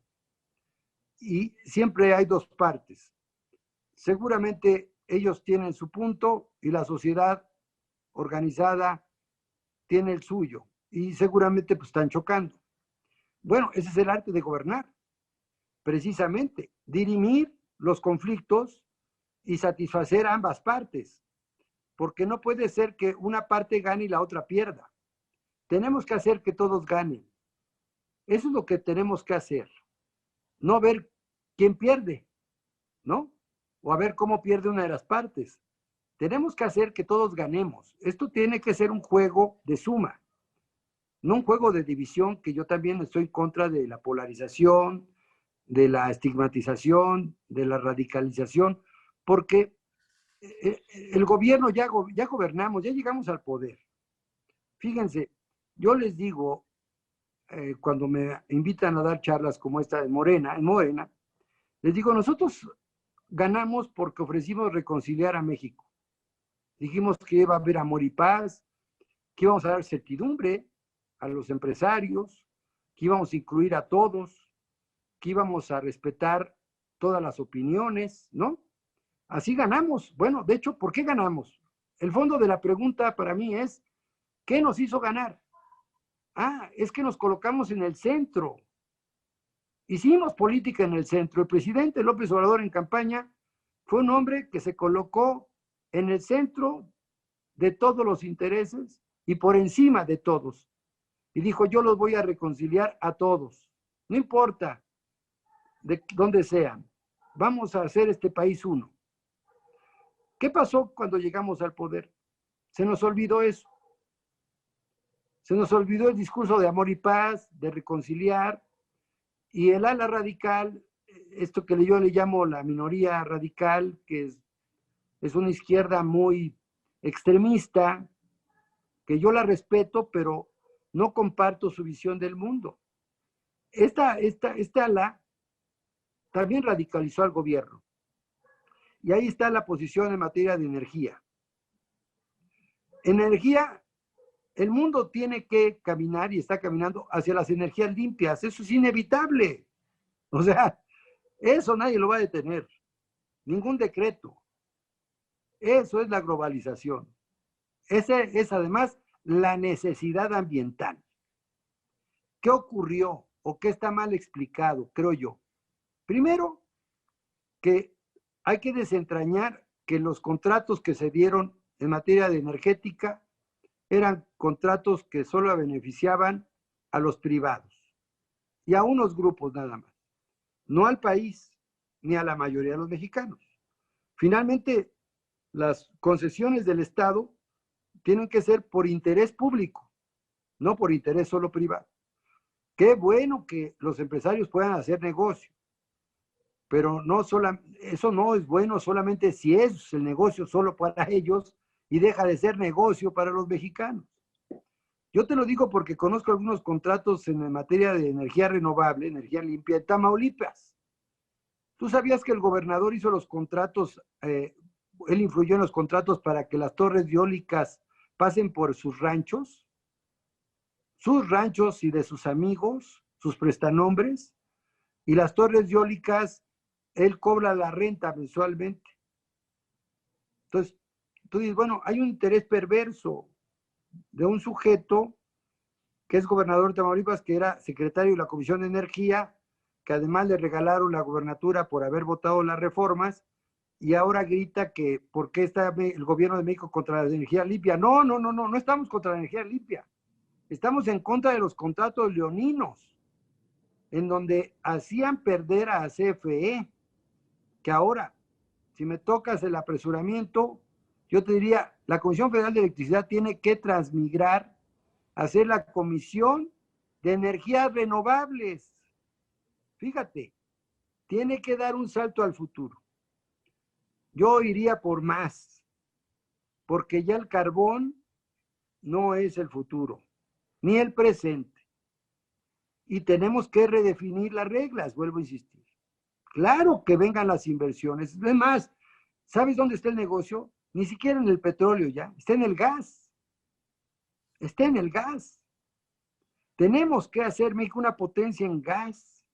y siempre hay dos partes. Seguramente ellos tienen su punto y la sociedad organizada tiene el suyo y seguramente pues están chocando. Bueno, ese es el arte de gobernar, precisamente, dirimir los conflictos y satisfacer a ambas partes, porque no puede ser que una parte gane y la otra pierda. Tenemos que hacer que todos ganen. Eso es lo que tenemos que hacer. No ver quién pierde, ¿no? O a ver cómo pierde una de las partes. Tenemos que hacer que todos ganemos. Esto tiene que ser un juego de suma, no un juego de división, que yo también estoy en contra de la polarización, de la estigmatización, de la radicalización, porque el gobierno ya gobernamos, ya llegamos al poder. Fíjense, yo les digo, cuando me invitan a dar charlas como esta en Morena, les digo, nosotros ganamos porque ofrecimos reconciliar a México. Dijimos que iba a haber amor y paz, que íbamos a dar certidumbre a los empresarios, que íbamos a incluir a todos, que íbamos a respetar todas las opiniones, ¿no? Así ganamos. Bueno, de hecho, ¿por qué ganamos? El fondo de la pregunta para mí es, ¿qué nos hizo ganar? Ah, es que nos colocamos en el centro. Hicimos política en el centro. El presidente López Obrador en campaña fue un hombre que se colocó en el centro de todos los intereses y por encima de todos. Y dijo, yo los voy a reconciliar a todos. No importa de dónde sean. Vamos a hacer este país uno. ¿Qué pasó cuando llegamos al poder? Se nos olvidó eso. Se nos olvidó el discurso de amor y paz, de reconciliar, y el ala radical, esto que yo le llamo la minoría radical, que es una izquierda muy extremista, que yo la respeto, pero no comparto su visión del mundo. Esta ala también radicalizó al gobierno. Y ahí está la posición en materia de energía. En energía, el mundo tiene que caminar y está caminando hacia las energías limpias. Eso es inevitable. O sea, eso nadie lo va a detener. Ningún decreto. Eso es la globalización. Esa es además la necesidad ambiental. ¿Qué ocurrió o qué está mal explicado, creo yo? Primero, que hay que desentrañar que los contratos que se dieron en materia de energética eran contratos que solo beneficiaban a los privados y a unos grupos nada más, no al país ni a la mayoría de los mexicanos. Finalmente, las concesiones del Estado tienen que ser por interés público, no por interés solo privado. Qué bueno que los empresarios puedan hacer negocio, pero eso no es bueno solamente si es el negocio solo para ellos y deja de ser negocio para los mexicanos. Yo te lo digo porque conozco algunos contratos en materia de energía renovable, energía limpia, en Tamaulipas. ¿Tú sabías que el gobernador hizo los contratos, él influyó en los contratos para que las torres eólicas pasen por sus ranchos y de sus amigos, sus prestanombres, y las torres eólicas, él cobra la renta mensualmente? Entonces, tú dices, bueno, hay un interés perverso de un sujeto que es gobernador de Tamaulipas, que era secretario de la Comisión de Energía, que además le regalaron la gobernatura por haber votado las reformas, y ahora grita que por qué está el gobierno de México contra la energía limpia. No estamos contra la energía limpia. Estamos en contra de los contratos leoninos, en donde hacían perder a CFE, que ahora, si me tocas el apresuramiento, yo te diría, la Comisión Federal de Electricidad tiene que transmigrar a ser la Comisión de Energías Renovables. Fíjate, tiene que dar un salto al futuro. Yo iría por más, porque ya el carbón no es el futuro, ni el presente. Y tenemos que redefinir las reglas, vuelvo a insistir. Claro que vengan las inversiones. Además, ¿sabes dónde está el negocio? Ni siquiera en el petróleo ya, está en el gas. Está en el gas. Tenemos que hacer México una potencia en gas,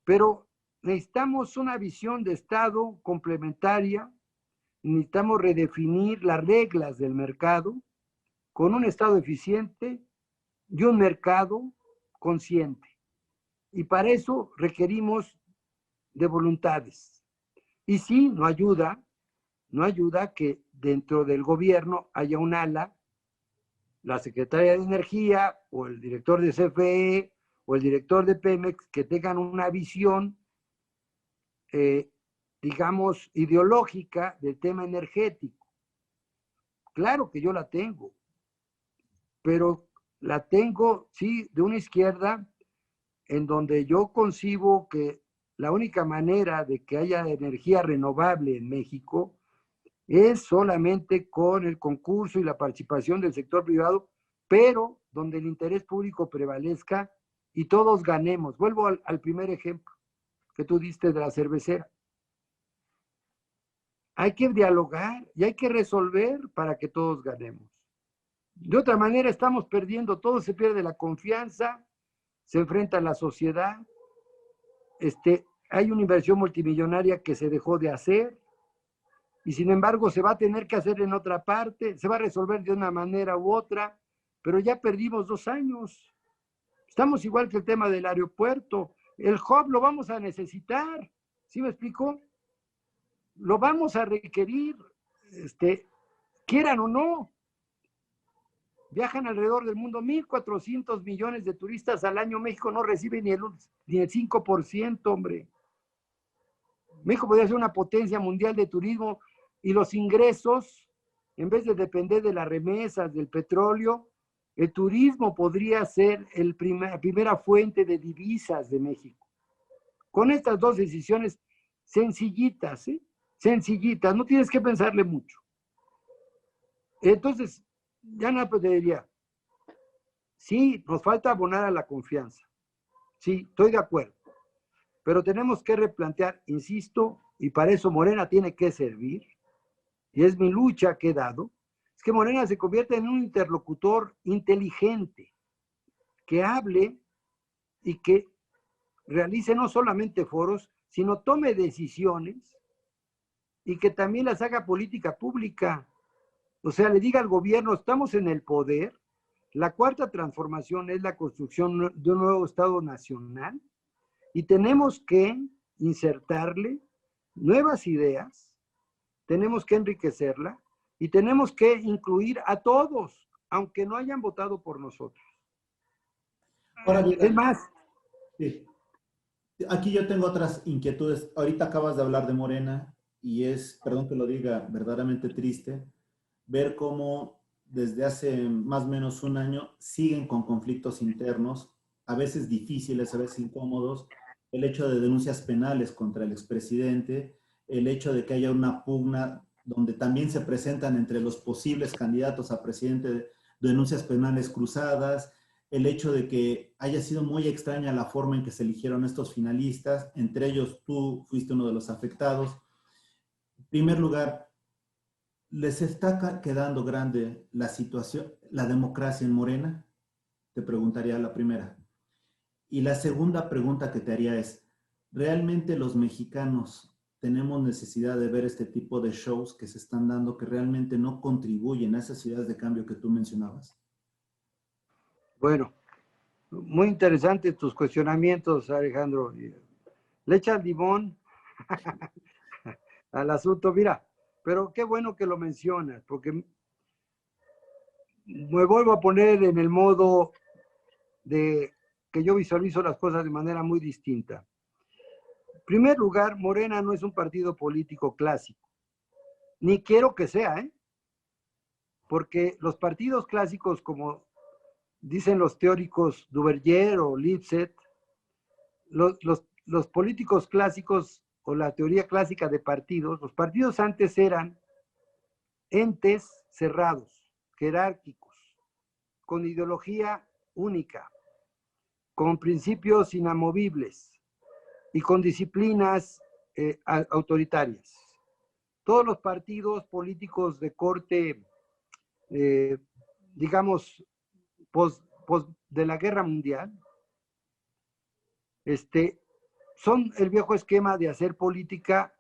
pero necesitamos una visión de Estado complementaria, necesitamos redefinir las reglas del mercado con un Estado eficiente y un mercado consciente. Y para eso requerimos de voluntades. Y sí, no ayuda que dentro del gobierno haya un ala, la secretaria de Energía o el director de CFE o el director de Pemex, que tengan una visión, digamos, ideológica del tema energético. Claro que yo la tengo, pero la tengo, sí, de una izquierda en donde yo concibo que la única manera de que haya energía renovable en México es solamente con el concurso y la participación del sector privado, pero donde el interés público prevalezca y todos ganemos. Vuelvo al primer ejemplo que tú diste de la cervecera. Hay que dialogar y hay que resolver para que todos ganemos. De otra manera estamos perdiendo, todo se pierde la confianza, se enfrenta a la sociedad, hay una inversión multimillonaria que se dejó de hacer, y sin embargo se va a tener que hacer en otra parte, se va a resolver de una manera u otra, pero ya perdimos 2 años. Estamos igual que el tema del aeropuerto. El hub lo vamos a necesitar, ¿sí me explico? Lo vamos a requerir, quieran o no. Viajan alrededor del mundo 1,400 millones de turistas al año. México no recibe ni el 5%, hombre. México podría ser una potencia mundial de turismo y los ingresos, en vez de depender de las remesas, del petróleo, el turismo podría ser la primera fuente de divisas de México. Con estas 2 decisiones sencillitas, sencillitas, no tienes que pensarle mucho. Entonces, ya nada, pues te diría, sí, nos falta abonar a la confianza. Sí, estoy de acuerdo. pero tenemos que replantear, insisto, y para eso Morena tiene que servir, y es mi lucha que he dado, es que Morena se convierta en un interlocutor inteligente, que hable y que realice no solamente foros, sino tome decisiones y que también las haga política pública. O sea, le diga al gobierno, estamos en el poder, la cuarta transformación es la construcción de un nuevo Estado nacional y tenemos que insertarle nuevas ideas, tenemos que enriquecerla y tenemos que incluir a todos, aunque no hayan votado por nosotros. Ahora bien, Es más, sí. Aquí yo tengo otras inquietudes. Ahorita acabas de hablar de Morena y es, perdón que lo diga, verdaderamente triste ver cómo desde hace más o menos un año siguen con conflictos internos, a veces difíciles, a veces incómodos, el hecho de denuncias penales contra el expresidente, el hecho de que haya una pugna donde también se presentan entre los posibles candidatos a presidente denuncias penales cruzadas, el hecho de que haya sido muy extraña la forma en que se eligieron estos finalistas, entre ellos tú fuiste uno de los afectados. En primer lugar, ¿les está quedando grande la situación, la democracia en Morena? Te preguntaría la primera. Y la segunda pregunta que te haría es, ¿realmente los mexicanos tenemos necesidad de ver este tipo de shows que se están dando que realmente no contribuyen a esas ideas de cambio que tú mencionabas? bueno, muy interesantes tus cuestionamientos, Alejandro. Le echas limón al asunto, mira, pero qué bueno que lo mencionas, porque me vuelvo a poner en el modo de que yo visualizo las cosas de manera muy distinta. En primer lugar, Morena no es un partido político clásico, ni quiero que sea, ¿eh? Porque los partidos clásicos, como dicen los teóricos Duverger o Lipset, los políticos clásicos o la teoría clásica de partidos, los partidos antes eran entes cerrados, jerárquicos, con ideología única, con principios inamovibles y con disciplinas autoritarias. Todos los partidos políticos de corte, digamos, post de la Guerra Mundial, son el viejo esquema de hacer política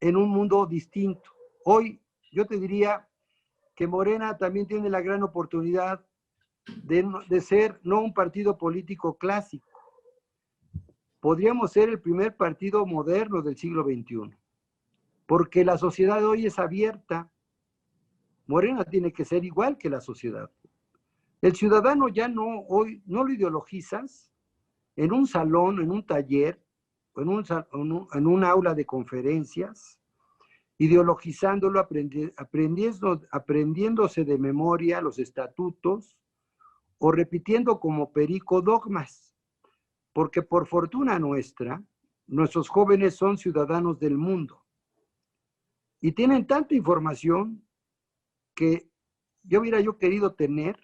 en un mundo distinto. Hoy yo te diría que Morena también tiene la gran oportunidad de ser no un partido político clásico. Podríamos ser el primer partido moderno del siglo XXI, porque la sociedad de hoy es abierta. Morena tiene que ser igual que la sociedad. El ciudadano ya no, hoy no lo ideologizas en un salón, en un taller, en un aula de conferencias, ideologizándolo, aprendiéndose de memoria los estatutos o repitiendo como perico dogmas, porque por fortuna nuestra, nuestros jóvenes son ciudadanos del mundo y tienen tanta información que yo hubiera querido tener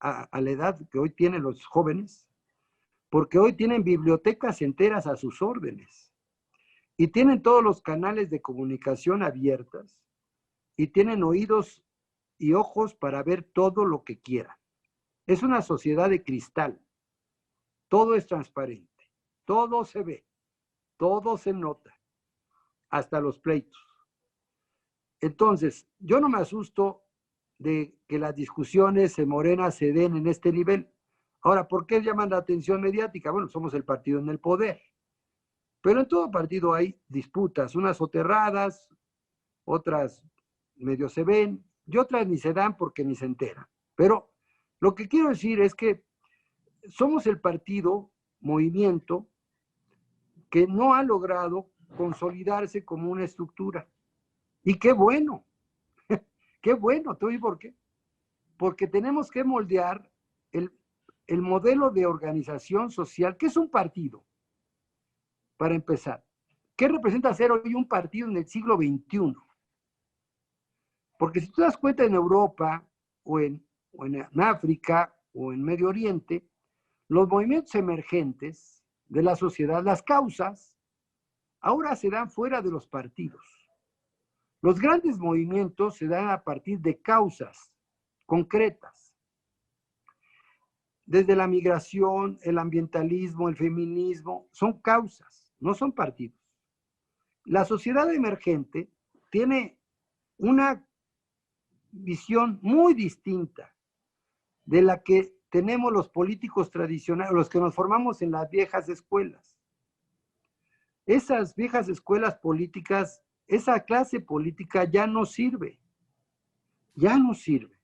a la edad que hoy tienen los jóvenes, porque hoy tienen bibliotecas enteras a sus órdenes y tienen todos los canales de comunicación abiertas y tienen oídos y ojos para ver todo lo que quieran. Es una sociedad de cristal. Todo es transparente, todo se ve, todo se nota, hasta los pleitos. Entonces, yo no me asusto de que las discusiones en Morena se den en este nivel. Ahora, ¿por qué llaman la atención mediática? Bueno, somos el partido en el poder. Pero en todo partido hay disputas, unas soterradas, otras medio se ven, y otras ni se dan porque ni se enteran. Pero lo que quiero decir es que somos el partido, movimiento, que no ha logrado consolidarse como una estructura. Y qué bueno, qué bueno, ¿tú sabes por qué? Porque tenemos que moldear el modelo de organización social, que es un partido, para empezar. ¿Qué representa ser hoy un partido en el siglo XXI? Porque si tú te das cuenta en Europa o en África o en Medio Oriente, los movimientos emergentes, de la sociedad, las causas, ahora se dan fuera de los partidos. Los grandes movimientos se dan a partir de causas concretas. Desde la migración, el ambientalismo, el feminismo, son causas, no son partidos. La sociedad emergente tiene una visión muy distinta de la que tenemos los políticos tradicionales, los que nos formamos en las viejas escuelas. Esas viejas escuelas políticas, esa clase política ya no sirve. Ya no sirve.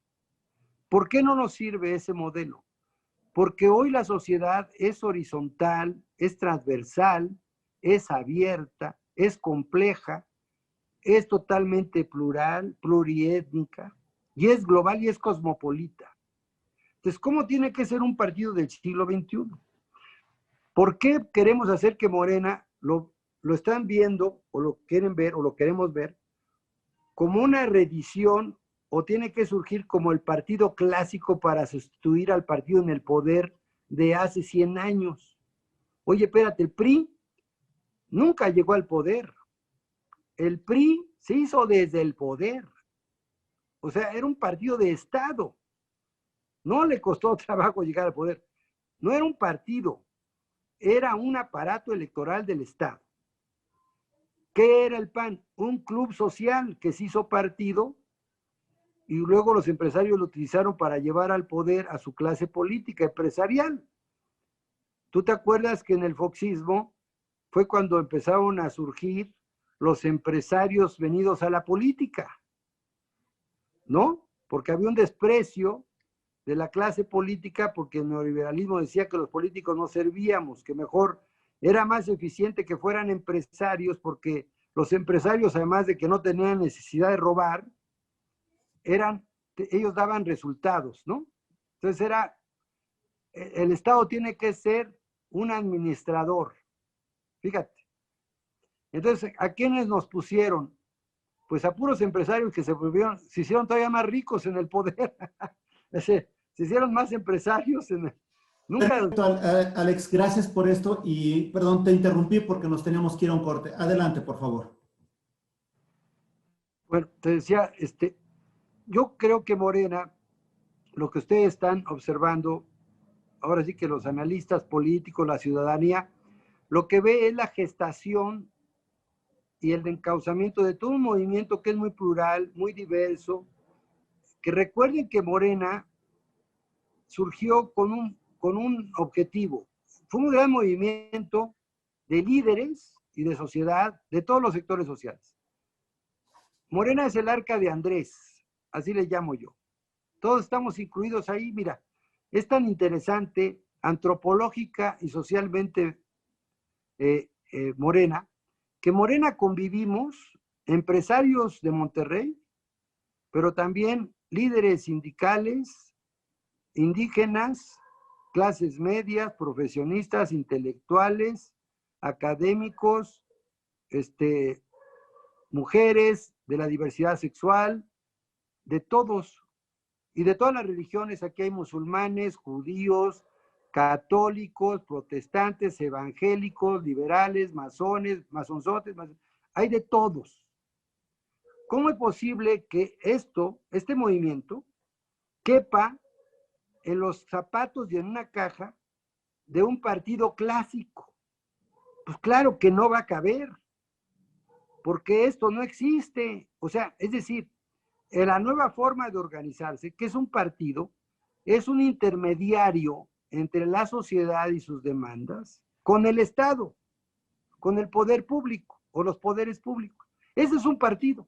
¿Por qué no nos sirve ese modelo? Porque hoy la sociedad es horizontal, es transversal, es abierta, es compleja, es totalmente plural, pluriétnica, y es global y es cosmopolita. Entonces, ¿cómo tiene que ser un partido del siglo XXI? ¿Por qué queremos hacer que Morena lo están viendo, o lo quieren ver, o lo queremos ver, como una reedición, o tiene que surgir como el partido clásico para sustituir al partido en el poder de hace 100 años? Oye, espérate, el PRI nunca llegó al poder. El PRI se hizo desde el poder. O sea, era un partido de Estado. No le costó trabajo llegar al poder. No era un partido, era un aparato electoral del Estado. ¿Qué era el PAN? Un club social que se hizo partido y luego los empresarios lo utilizaron para llevar al poder a su clase política empresarial. ¿Tú te acuerdas que en el foxismo fue cuando empezaron a surgir los empresarios venidos a la política? ¿No? Porque había un desprecio de la clase política porque el neoliberalismo decía que los políticos no servíamos, que mejor era más eficiente que fueran empresarios, porque los empresarios, además de que no tenían necesidad de robar, ellos daban resultados, ¿no? Entonces el Estado tiene que ser un administrador, fíjate. Entonces, ¿a quiénes nos pusieron? Pues a puros empresarios que se hicieron todavía más ricos en el poder. Se hicieron más empresarios en el, nunca. Perfecto, Alex, gracias por esto y perdón, te interrumpí porque nos teníamos que ir a un corte. Adelante, por favor. Bueno, te decía, yo creo que Morena, lo que ustedes están observando, ahora sí que los analistas políticos, la ciudadanía, lo que ve es la gestación y el encauzamiento de todo un movimiento que es muy plural, muy diverso, que recuerden que Morena surgió con un objetivo. Fue un gran movimiento de líderes y de sociedad, de todos los sectores sociales. Morena es el arca de Andrés, así le llamo yo. Todos estamos incluidos ahí, mira, es tan interesante, antropológica y socialmente Morena, que Morena convivimos empresarios de Monterrey, pero también líderes sindicales, indígenas, clases medias, profesionistas, intelectuales, académicos, mujeres, de la diversidad sexual, de todos y de todas las religiones. Aquí hay musulmanes, judíos, católicos, protestantes, evangélicos, liberales, masones, masonzotes, hay de todos. ¿Cómo es posible que este movimiento, quepa en los zapatos y en una caja de un partido clásico? Pues claro que no va a caber, porque esto no existe. O sea, es decir, la nueva forma de organizarse, que es un partido, es un intermediario entre la sociedad y sus demandas con el Estado, con el poder público o los poderes públicos. Ese es un partido,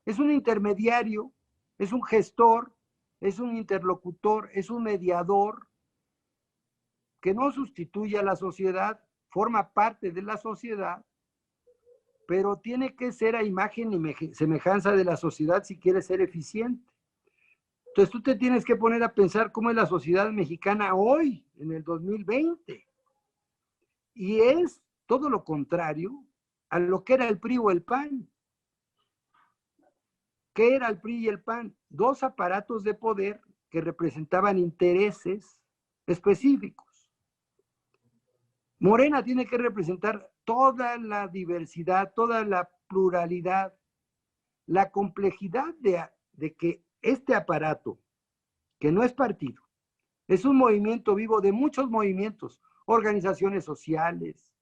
es un intermediario, es un gestor, es un interlocutor, es un mediador que no sustituye a la sociedad, forma parte de la sociedad, pero tiene que ser a imagen y semejanza de la sociedad si quiere ser eficiente. Entonces tú te tienes que poner a pensar cómo es la sociedad mexicana hoy, en el 2020. Y es todo lo contrario a lo que era el PRI o el PAN. ¿Qué era el PRI y el PAN? Dos aparatos de poder que representaban intereses específicos. Morena tiene que representar toda la diversidad, toda la pluralidad, la complejidad de que este aparato, que no es partido, es un movimiento vivo de muchos movimientos, organizaciones sociales,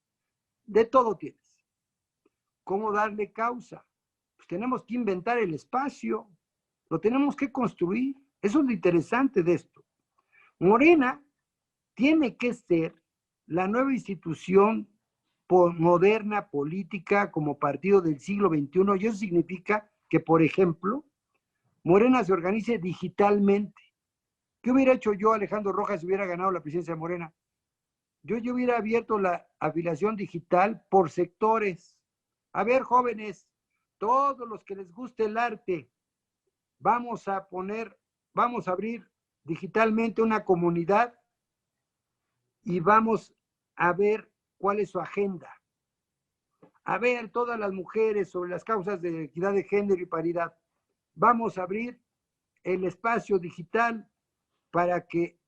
de todo tienes. ¿Cómo darle causa? Pues tenemos que inventar el espacio, lo tenemos que construir. Eso es lo interesante de esto. Morena tiene que ser la nueva institución moderna política como partido del siglo XXI, y eso significa que, por ejemplo, Morena se organice digitalmente. ¿Qué hubiera hecho yo, Alejandro Rojas, si hubiera ganado la presidencia de Morena? Yo hubiera abierto la afiliación digital por sectores. A ver, jóvenes, todos los que les guste el arte, vamos a abrir digitalmente una comunidad y vamos a ver cuál es su agenda. A ver, todas las mujeres sobre las causas de equidad de género y paridad. Vamos a abrir el espacio digital para que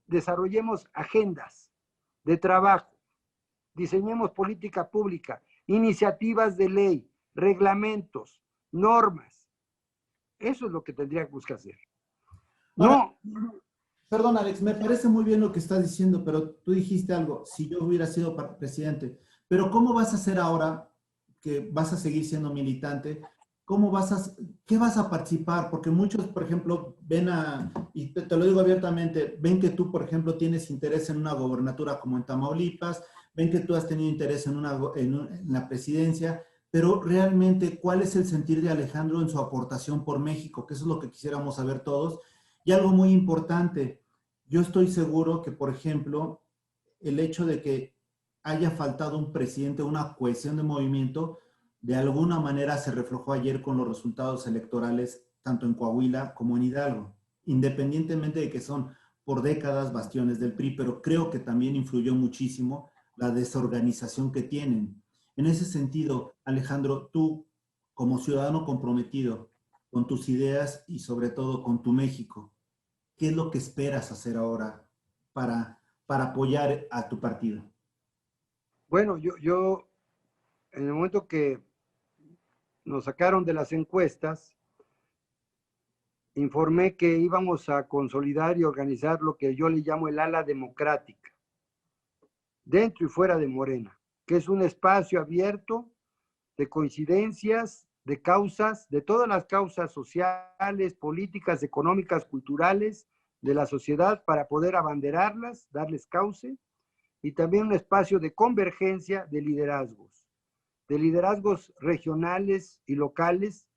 desarrollemos agendas de trabajo, diseñemos política pública, iniciativas de ley, reglamentos, normas. Eso es lo que tendría que buscar hacer. Ahora, No, perdón, Alex, me parece muy bien lo que estás diciendo, pero tú dijiste algo, si yo hubiera sido presidente, pero ¿cómo vas a hacer ahora que vas a seguir siendo militante? ¿Cómo qué vas a participar? Porque muchos, por ejemplo, y te lo digo abiertamente, ven que tú, por ejemplo, tienes interés en una gobernatura como en Tamaulipas, ven que tú has tenido interés en la presidencia, pero realmente, ¿cuál es el sentir de Alejandro en su aportación por México? Que eso es lo que quisiéramos saber todos. Y algo muy importante, yo estoy seguro que, por ejemplo, el hecho de que haya faltado un presidente, una cohesión de movimiento, de alguna manera se reflejó ayer con los resultados electorales, tanto en Coahuila como en Hidalgo, independientemente de que son por décadas bastiones del PRI, pero creo que también influyó muchísimo la desorganización que tienen. En ese sentido, Alejandro, tú como ciudadano comprometido con tus ideas y sobre todo con tu México, ¿qué es lo que esperas hacer ahora para apoyar a tu partido? bueno, yo en el momento que nos sacaron de las encuestas, informé que íbamos a consolidar y organizar lo que yo le llamo el ala democrática, dentro y fuera de Morena, que es un espacio abierto de coincidencias, de causas, de todas las causas sociales, políticas, económicas, culturales de la sociedad para poder abanderarlas, darles cauce, y también un espacio de convergencia de liderazgos regionales y locales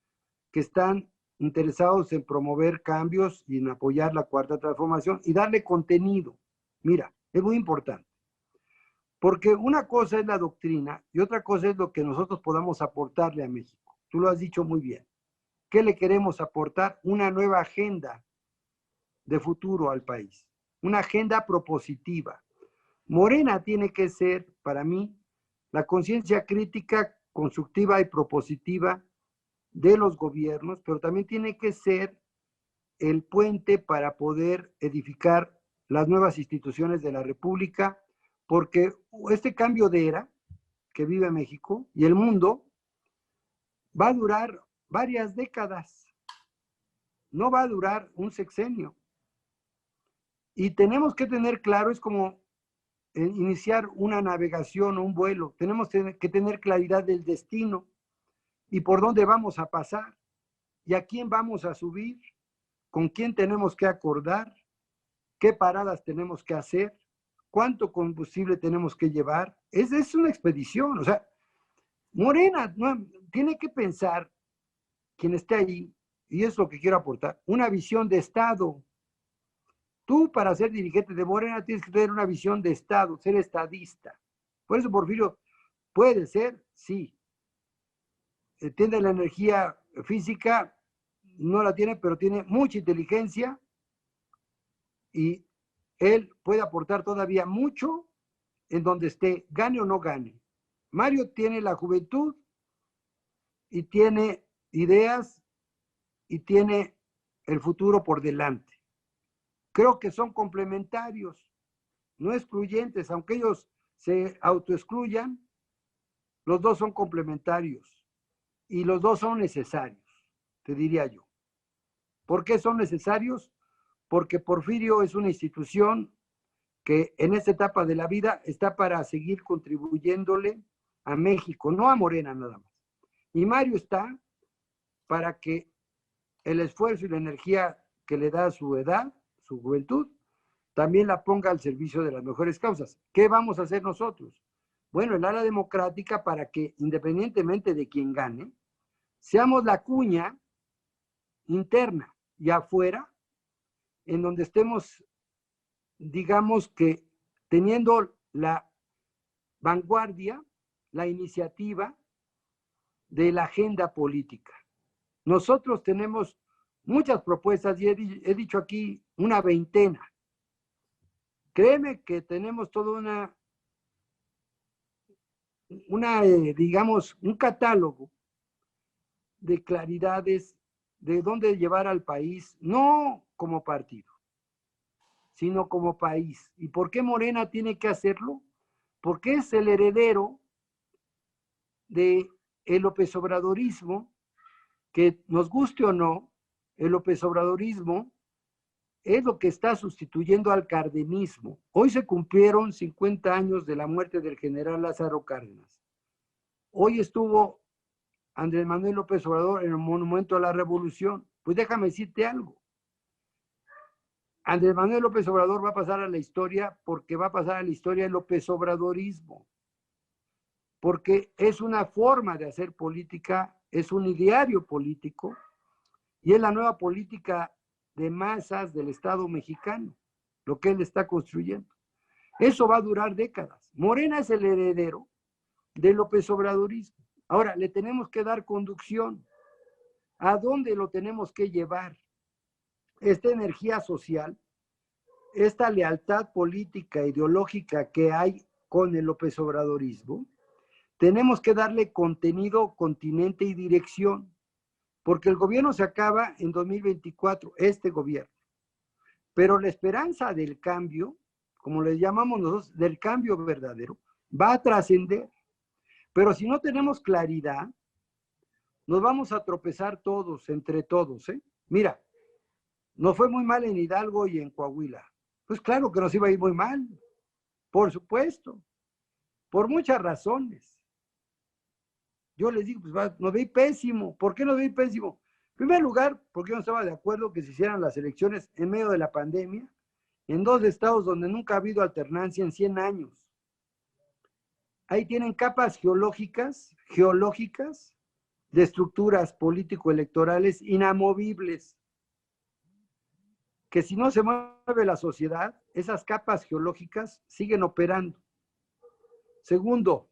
que están interesados en promover cambios y en apoyar la cuarta transformación y darle contenido. Mira, es muy importante, porque una cosa es la doctrina y otra cosa es lo que nosotros podamos aportarle a México. Tú lo has dicho muy bien. ¿Qué le queremos aportar? Una nueva agenda de futuro al país, una agenda propositiva. Morena tiene que ser, para mí, la conciencia crítica, constructiva y propositiva de los gobiernos, pero también tiene que ser el puente para poder edificar las nuevas instituciones de la República, porque este cambio de era que vive México y el mundo va a durar varias décadas, no va a durar un sexenio. Y tenemos que tener claro, es como iniciar una navegación o un vuelo, tenemos que tener claridad del destino y por dónde vamos a pasar y a quién vamos a subir, con quién tenemos que acordar, qué paradas tenemos que hacer, cuánto combustible tenemos que llevar. Es una expedición, o sea, Morena no, tiene que pensar, quien esté ahí, y es lo que quiero aportar, una visión de Estado. Tú, para ser dirigente de Morena, tienes que tener una visión de Estado, ser estadista. Por eso, Porfirio, puede ser, sí. Tiene la energía física, no la tiene, pero tiene mucha inteligencia y él puede aportar todavía mucho en donde esté, gane o no gane. Mario tiene la juventud y tiene ideas y tiene el futuro por delante. Creo que son complementarios, no excluyentes, aunque ellos se autoexcluyan, los dos son complementarios y los dos son necesarios, te diría yo. ¿Por qué son necesarios? Porque Porfirio es una institución que en esta etapa de la vida está para seguir contribuyéndole a México, no a Morena nada más. Y Mario está para que el esfuerzo y la energía que le da su edad, su juventud, también la ponga al servicio de las mejores causas. ¿Qué vamos a hacer nosotros? Bueno, el ala democrática para que, independientemente de quién gane, seamos la cuña interna y afuera, en donde estemos, digamos que, teniendo la vanguardia, la iniciativa de la agenda política. Nosotros tenemos muchas propuestas y he dicho aquí una veintena. Créeme que tenemos toda digamos, un catálogo de claridades de dónde llevar al país, no como partido, sino como país. ¿Y por qué Morena tiene que hacerlo? Porque es el heredero del López Obradorismo, que nos guste o no, el López Obradorismo es lo que está sustituyendo al cardenismo. Hoy se cumplieron 50 años de la muerte del general Lázaro Cárdenas. Hoy estuvo Andrés Manuel López Obrador en el Monumento a la Revolución. Pues déjame decirte algo. Andrés Manuel López Obrador va a pasar a la historia porque va a pasar a la historia el López Obradorismo. Porque es una forma de hacer política, es un ideario político y es la nueva política de masas del Estado mexicano, lo que él está construyendo. Eso va a durar décadas. Morena es el heredero del López Obradorismo. Ahora, le tenemos que dar conducción. ¿A dónde lo tenemos que llevar? Esta energía social, esta lealtad política, ideológica que hay con el López Obradorismo, tenemos que darle contenido, continente y dirección, porque el gobierno se acaba en 2024, este gobierno. Pero la esperanza del cambio, como le llamamos nosotros, del cambio verdadero, va a trascender. Pero si no tenemos claridad, nos vamos a tropezar todos, entre todos, ¿eh? Mira, nos fue muy mal en Hidalgo y en Coahuila. Pues claro que nos iba a ir muy mal, por supuesto, por muchas razones. Yo les digo, pues nos veí pésimo. ¿Por qué nos veí pésimo? En primer lugar, porque yo no estaba de acuerdo que se hicieran las elecciones en medio de la pandemia, en dos estados donde nunca ha habido alternancia en 100 años. Ahí tienen capas geológicas de estructuras político-electorales inamovibles, que si no se mueve la sociedad, esas capas geológicas siguen operando. Segundo,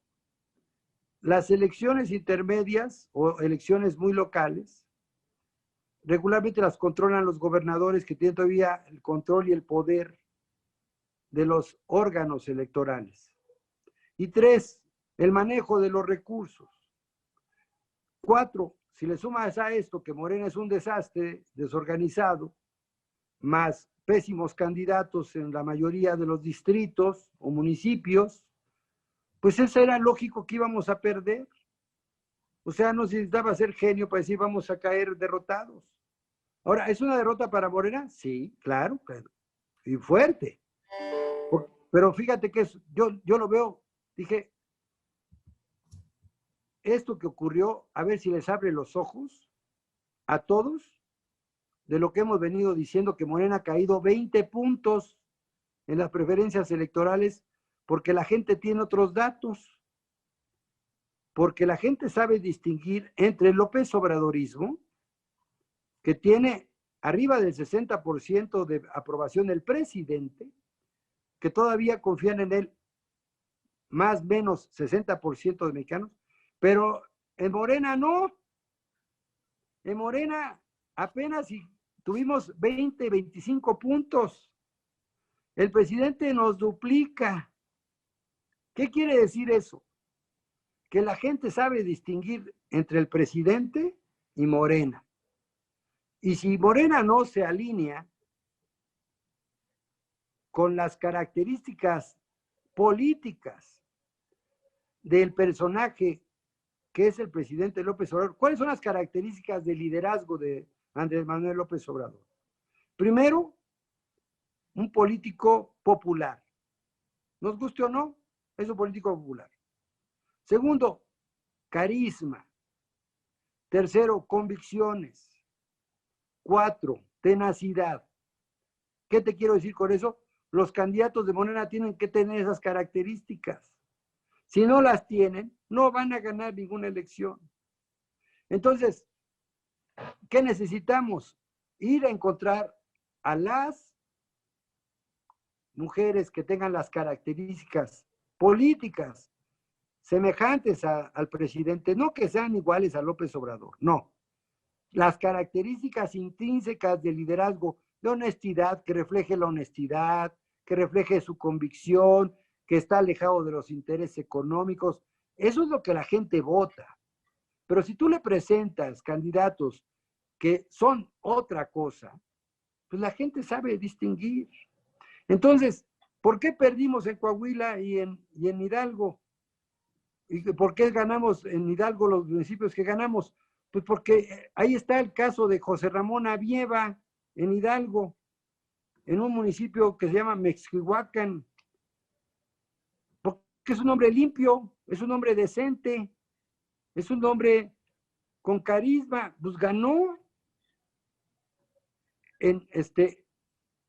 las elecciones intermedias o elecciones muy locales, regularmente las controlan los gobernadores que tienen todavía el control y el poder de los órganos electorales. Y tres, el manejo de los recursos. Cuatro, si le sumas a esto que Morena es un desastre desorganizado, más pésimos candidatos en la mayoría de los distritos o municipios, pues eso era lógico que íbamos a perder. O sea, no necesitaba ser genio para decir vamos a caer derrotados. Ahora, ¿es una derrota para Morena? Sí, claro, claro. Y fuerte. Pero fíjate que yo lo veo, dije, esto que ocurrió, a ver si les abre los ojos a todos de lo que hemos venido diciendo, que Morena ha caído 20 puntos en las preferencias electorales porque la gente tiene otros datos, porque la gente sabe distinguir entre el López Obradorismo, que tiene arriba del 60% de aprobación del presidente, que todavía confían en él más o menos 60% de mexicanos, pero en Morena no. En Morena apenas si tuvimos 20, 25 puntos. El presidente nos duplica. ¿Qué quiere decir eso? Que la gente sabe distinguir entre el presidente y Morena. Y si Morena no se alinea con las características políticas del personaje que es el presidente López Obrador. ¿Cuáles son las características de liderazgo de Andrés Manuel López Obrador? Primero, un político popular. Nos guste o no, es un político popular. Segundo, carisma. Tercero, convicciones. Cuatro, tenacidad. ¿Qué te quiero decir con eso? Los candidatos de Morena tienen que tener esas características. Si no las tienen, no van a ganar ninguna elección. Entonces, ¿qué necesitamos? Ir a encontrar a las mujeres que tengan las características políticas semejantes al presidente, no que sean iguales a López Obrador, no. Las características intrínsecas del liderazgo, de honestidad, que refleje la honestidad, que refleje su convicción, que está alejado de los intereses económicos. Eso es lo que la gente vota. Pero si tú le presentas candidatos que son otra cosa, pues la gente sabe distinguir. Entonces, ¿por qué perdimos en Coahuila y en Hidalgo? ¿Y por qué ganamos en Hidalgo los municipios que ganamos? Pues porque ahí está el caso de José Ramón Avieva en Hidalgo, en un municipio que se llama Mexquihuacán, porque es un hombre limpio, es un hombre decente, es un hombre con carisma, pues ganó en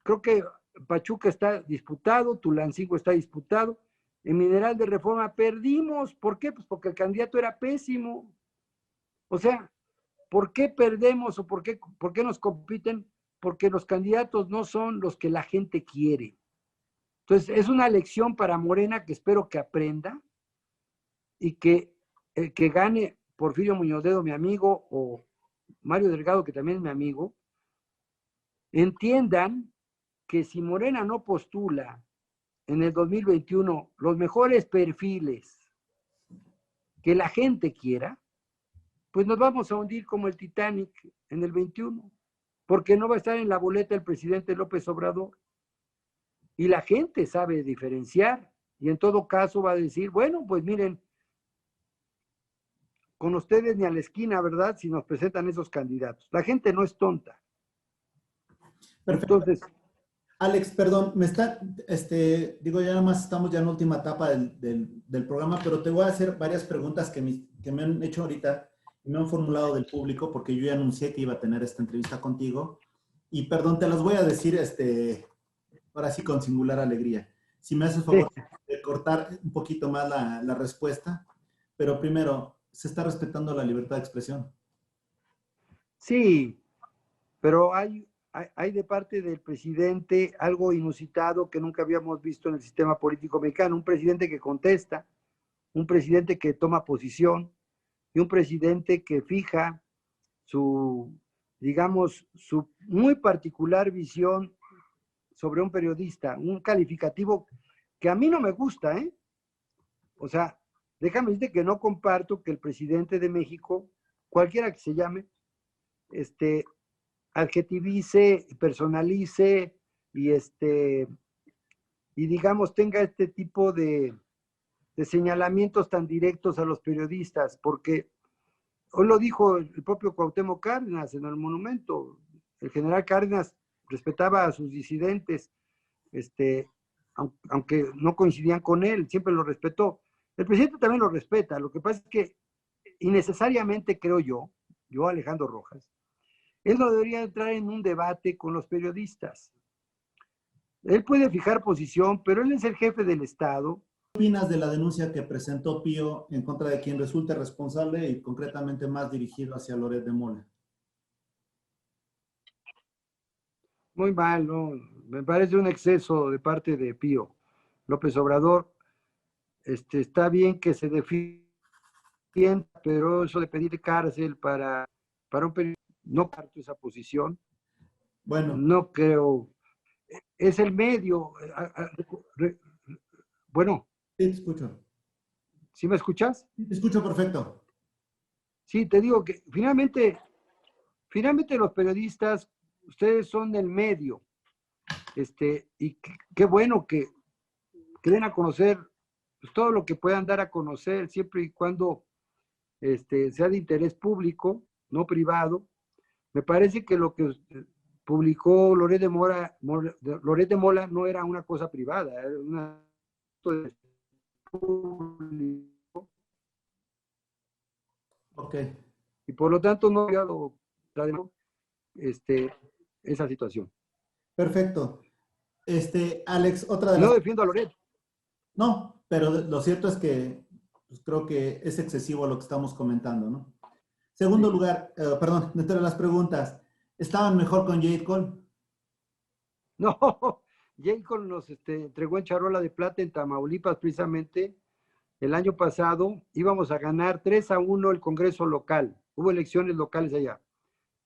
creo que Pachuca está disputado, Tulancingo está disputado, en Mineral de Reforma perdimos. ¿Por qué? Pues porque el candidato era pésimo. O sea, ¿por qué perdemos o por qué nos compiten? Porque los candidatos no son los que la gente quiere. Entonces, es una lección para Morena que espero que aprenda y que el que gane Porfirio Muñoz Ledo, mi amigo, o Mario Delgado, que también es mi amigo, entiendan que si Morena no postula en el 2021 los mejores perfiles que la gente quiera, pues nos vamos a hundir como el Titanic en el 21, porque no va a estar en la boleta el presidente López Obrador. Y la gente sabe diferenciar, y en todo caso va a decir, bueno, pues miren, con ustedes ni a la esquina, ¿verdad? Si nos presentan esos candidatos. La gente no es tonta. Perfecto. Entonces, Alex, perdón, digo, ya nada más estamos ya en la última etapa del programa, pero te voy a hacer varias preguntas que me han hecho ahorita y me han formulado del público, porque yo ya anuncié que iba a tener esta entrevista contigo. Y perdón, te las voy a decir, ahora sí con singular alegría. Si me haces favor de cortar un poquito más la respuesta, pero primero, ¿se está respetando la libertad de expresión? Sí, pero hay de parte del presidente algo inusitado que nunca habíamos visto en el sistema político mexicano, un presidente que contesta, un presidente que toma posición y un presidente que fija su, digamos, su muy particular visión sobre un periodista, un calificativo que a mí no me gusta, ¿eh? O sea, déjame decirte que no comparto que el presidente de México, cualquiera que se llame, adjetivice, personalice y digamos tenga este tipo de señalamientos tan directos a los periodistas, porque hoy lo dijo el propio Cuauhtémoc Cárdenas en el monumento. El general Cárdenas respetaba a sus disidentes, aunque no coincidían con él, siempre lo respetó. El presidente también lo respeta. Lo que pasa es que innecesariamente, creo yo Alejandro Rojas, él no debería entrar en un debate con los periodistas. Él puede fijar posición, pero él es el jefe del Estado. ¿Qué opinas de la denuncia que presentó Pío en contra de quien resulte responsable y concretamente más dirigido hacia Loret de Mola? Muy mal, ¿no? Me parece un exceso de parte de Pío López Obrador. Está bien que se defienda, pero eso de pedir cárcel para un periodista, no parto esa posición. Bueno. No creo. Es el medio. Bueno. Sí, te escucho. ¿Sí me escuchas? Sí, te escucho perfecto. Sí, te digo que finalmente los periodistas, ustedes son del medio. Y qué bueno que que den a conocer pues, todo lo que puedan dar a conocer, siempre y cuando sea de interés público, no privado. Me parece que lo que publicó Loret de Mola no era una cosa privada, era una público, Ok, y por lo tanto no había esa situación. perfecto. Alex, otra de No las... defiendo a Loret. No, pero lo cierto es que pues, creo que es excesivo lo que estamos comentando, ¿no? Segundo Sí. lugar, perdón, dentro de las preguntas, ¿estaban mejor con J. Cole? No, Jacob nos entregó en charola de plata en Tamaulipas precisamente el año pasado. Íbamos a ganar 3-1 el Congreso local. Hubo elecciones locales allá.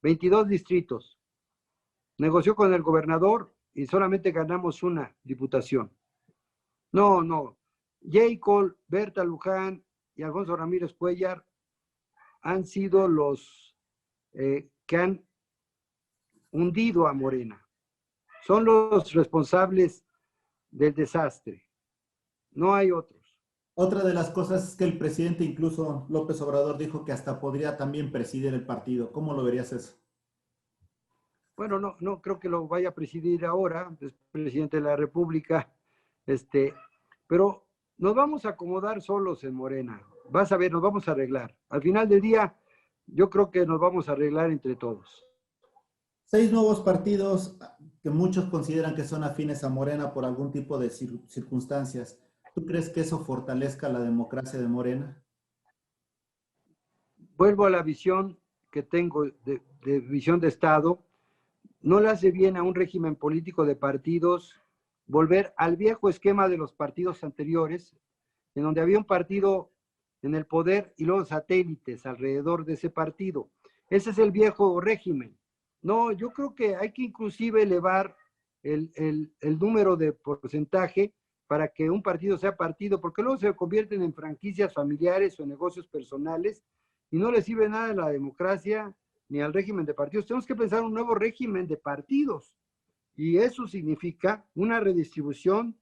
22 distritos. Negoció con el gobernador y solamente ganamos una diputación. No, no. Jacob, Berta Luján y Alfonso Ramírez Cuellar han sido los que han hundido a Morena. Son los responsables del desastre. No hay otros. Otra de las cosas es que el presidente, incluso López Obrador, dijo que hasta podría también presidir el partido. ¿Cómo lo verías eso? Bueno, no creo que lo vaya a presidir ahora, es presidente de la República, pero nos vamos a acomodar solos en Morena. Vas a ver, nos vamos a arreglar. Al final del día, yo creo que nos vamos a arreglar entre todos. 6 nuevos partidos que muchos consideran que son afines a Morena por algún tipo de circunstancias. ¿Tú crees que eso fortalezca la democracia de Morena? Vuelvo a la visión que tengo de visión de Estado. No le hace bien a un régimen político de partidos volver al viejo esquema de los partidos anteriores, en donde había un partido en el poder y luego satélites alrededor de ese partido. Ese es el viejo régimen. No, yo creo que hay que inclusive elevar el número de porcentaje para que un partido sea partido, porque luego se convierten en franquicias familiares o en negocios personales y no le sirve nada a la democracia ni al régimen de partidos. Tenemos que pensar un nuevo régimen de partidos y eso significa una redistribución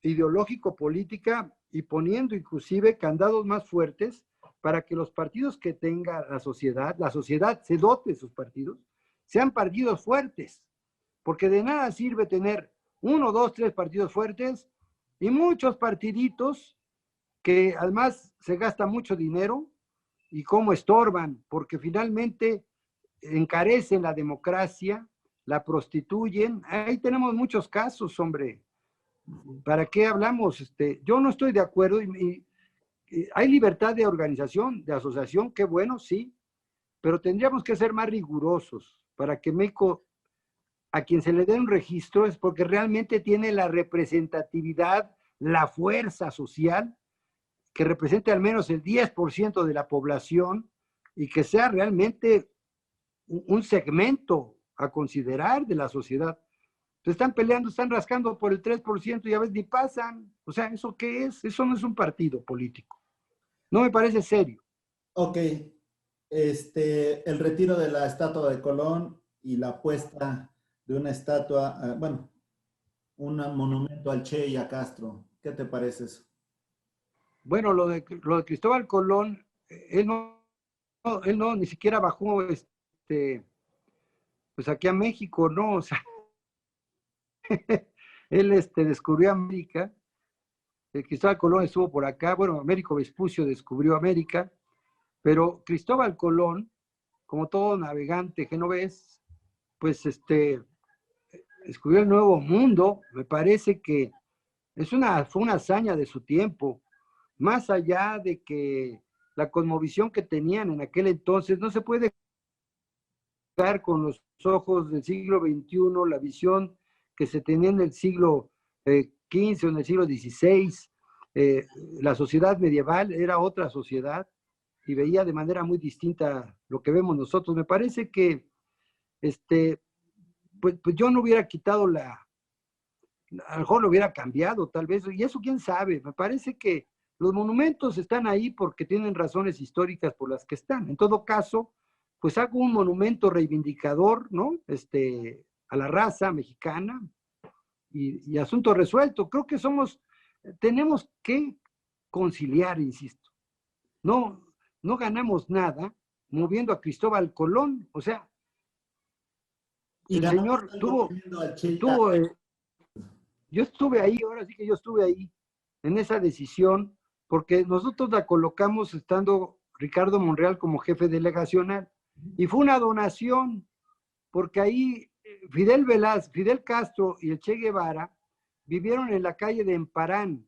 ideológico-política y poniendo inclusive candados más fuertes para que los partidos que tenga la sociedad se dote de sus partidos, sean partidos fuertes, porque de nada sirve tener 1, 2, 3 partidos fuertes y muchos partiditos que además se gasta mucho dinero y cómo estorban, porque finalmente encarecen la democracia, la prostituyen. Ahí tenemos muchos casos, hombre. ¿Para qué hablamos? Yo no estoy de acuerdo y hay libertad de organización, de asociación, qué bueno, sí, pero tendríamos que ser más rigurosos para que México, a quien se le dé un registro, es porque realmente tiene la representatividad, la fuerza social, que represente al menos el 10% de la población y que sea realmente un segmento a considerar de la sociedad. Se están peleando, están rascando por el 3% y a veces ni pasan. O sea, ¿eso qué es? Eso no es un partido político. No me parece serio. Ok, el retiro de la estatua de Colón y la puesta de una estatua, bueno, un monumento al Che y a Castro. ¿Qué te parece eso? Bueno, lo de Cristóbal Colón, él no ni siquiera bajó pues aquí a México, ¿no? O sea, él descubrió América. Cristóbal Colón estuvo por acá, bueno, Américo Vespucio descubrió América, pero Cristóbal Colón, como todo navegante genovés, pues descubrió el nuevo mundo. Me parece que fue una hazaña de su tiempo, más allá de que la cosmovisión que tenían en aquel entonces no se puede ver con los ojos del siglo XXI, la visión que se tenía en el siglo XV o en el siglo XVI. La sociedad medieval era otra sociedad y veía de manera muy distinta lo que vemos nosotros. Me parece que pues yo no hubiera quitado a lo mejor lo hubiera cambiado tal vez, y eso quién sabe. Me parece que los monumentos están ahí porque tienen razones históricas por las que están. En todo caso, pues hago un monumento reivindicador, ¿no? A la raza mexicana y asunto resuelto. Creo que somos tenemos que conciliar, insisto. No ganamos nada moviendo a Cristóbal Colón. O sea, Y el señor tuvo yo estuve ahí, ahora sí que yo estuve ahí en esa decisión, porque nosotros la colocamos estando Ricardo Monreal como jefe delegacional, y fue una donación, porque ahí Fidel Castro y el Che Guevara vivieron en la calle de Emparán,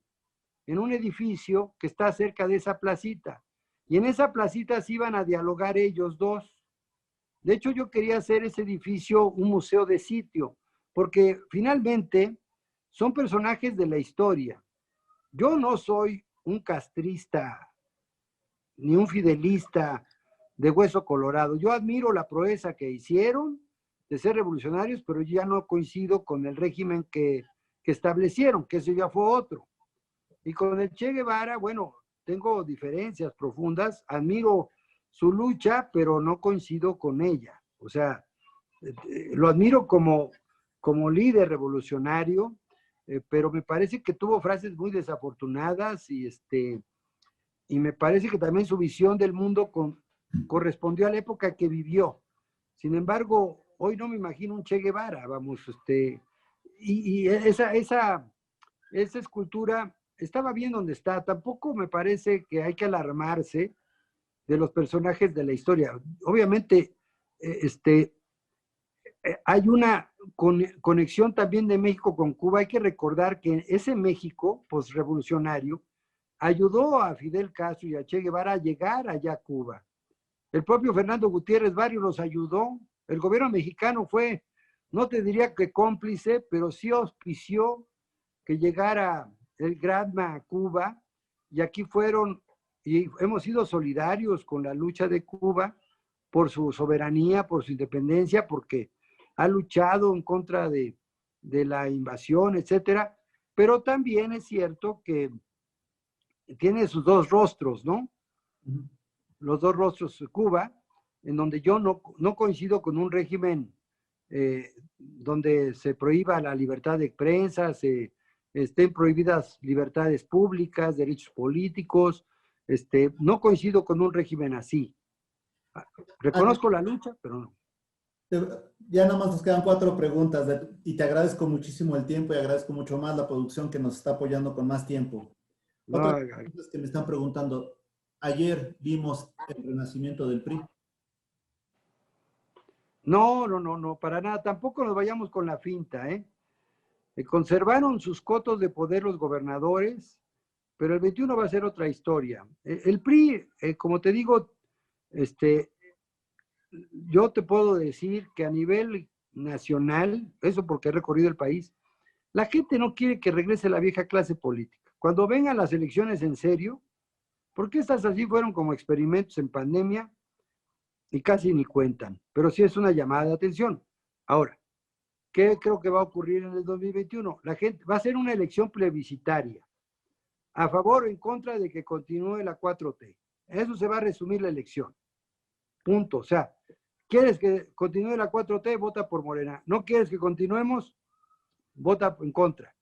en un edificio que está cerca de esa placita, y en esa placita se iban a dialogar ellos dos. De hecho, yo quería hacer ese edificio un museo de sitio, porque finalmente son personajes de la historia. Yo no soy un castrista ni un fidelista de hueso colorado. Yo admiro la proeza que hicieron de ser revolucionarios, pero ya no coincido con el régimen que establecieron, que ese ya fue otro. Y con el Che Guevara, bueno, tengo diferencias profundas, admiro su lucha, pero no coincido con ella. O sea, lo admiro como líder revolucionario, pero me parece que tuvo frases muy desafortunadas y me parece que también su visión del mundo correspondió a la época que vivió. Sin embargo, hoy no me imagino un Che Guevara, vamos, y esa escultura estaba bien donde está. Tampoco me parece que hay que alarmarse de los personajes de la historia. Obviamente, hay una conexión también de México con Cuba. Hay que recordar que ese México postrevolucionario ayudó a Fidel Castro y a Che Guevara a llegar allá a Cuba. El propio Fernando Gutiérrez Barrios los ayudó. El gobierno mexicano fue, no te diría que cómplice, pero sí auspició que llegara el Granma a Cuba, y aquí fueron, y hemos sido solidarios con la lucha de Cuba por su soberanía, por su independencia, porque ha luchado en contra de la invasión, etcétera, pero también es cierto que tiene sus dos rostros, ¿no? Los dos rostros de Cuba, en donde yo no coincido con un régimen donde se prohíba la libertad de prensa, estén prohibidas libertades públicas, derechos políticos. No coincido con un régimen así. Reconozco la lucha, pero no. Ya nada más nos quedan 4 preguntas y te agradezco muchísimo el tiempo y agradezco mucho más la producción que nos está apoyando con más tiempo. Otras preguntas que me están preguntando. Ayer vimos el renacimiento del PRI. No, para nada. Tampoco nos vayamos con la finta, ¿eh? Conservaron sus cotos de poder los gobernadores, pero el 21 va a ser otra historia. El PRI, como te digo, yo te puedo decir que a nivel nacional, eso porque he recorrido el país, la gente no quiere que regrese la vieja clase política. Cuando vengan las elecciones en serio, porque estas así fueron como experimentos en pandemia y casi ni cuentan, pero sí es una llamada de atención. Ahora, ¿qué creo que va a ocurrir en el 2021? La gente va a ser una elección plebiscitaria, a favor o en contra de que continúe la 4T. Eso se va a resumir la elección. Punto. O sea, ¿quieres que continúe la 4T? Vota por Morena. ¿No quieres que continuemos? Vota en contra,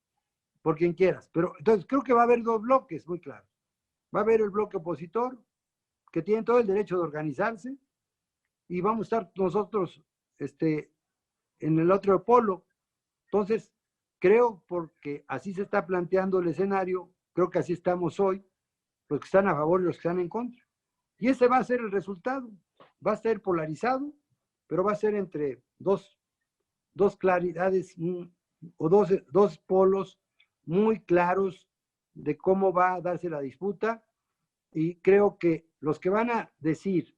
por quien quieras. Pero entonces creo que va a haber 2 bloques muy claros. Va a haber el bloque opositor, que tiene todo el derecho de organizarse, y vamos a estar nosotros en el otro polo. Entonces, creo, porque así se está planteando el escenario, creo que así estamos hoy, los que están a favor y los que están en contra. Y ese va a ser el resultado. Va a ser polarizado, pero va a ser entre dos claridades o dos polos muy claros de cómo va a darse la disputa. Y creo que los que van a decir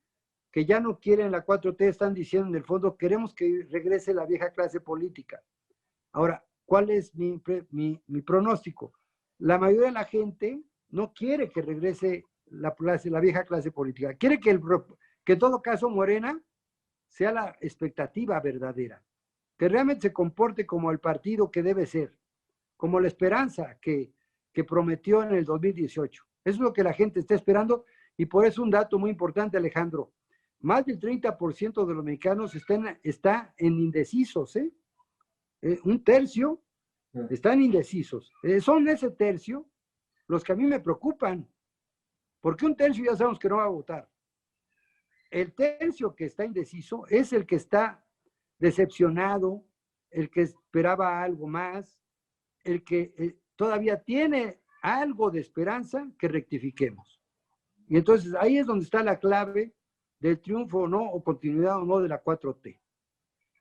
que ya no quieren la 4T están diciendo en el fondo, queremos que regrese la vieja clase política. Ahora, ¿cuál es mi pronóstico? La mayoría de la gente no quiere que regrese la vieja clase política. Quiere que en todo caso Morena sea la expectativa verdadera, que realmente se comporte como el partido que debe ser, como la esperanza que prometió en el 2018. Eso es lo que la gente está esperando, y por eso un dato muy importante, Alejandro. Más del 30% de los mexicanos está en indecisos, un tercio están indecisos. Son ese tercio los que a mí me preocupan, porque un tercio ya sabemos que no va a votar. El tercio que está indeciso es el que está decepcionado, el que esperaba algo más, el que todavía tiene algo de esperanza que rectifiquemos. Y entonces ahí es donde está la clave del triunfo o no, o continuidad o no de la 4T.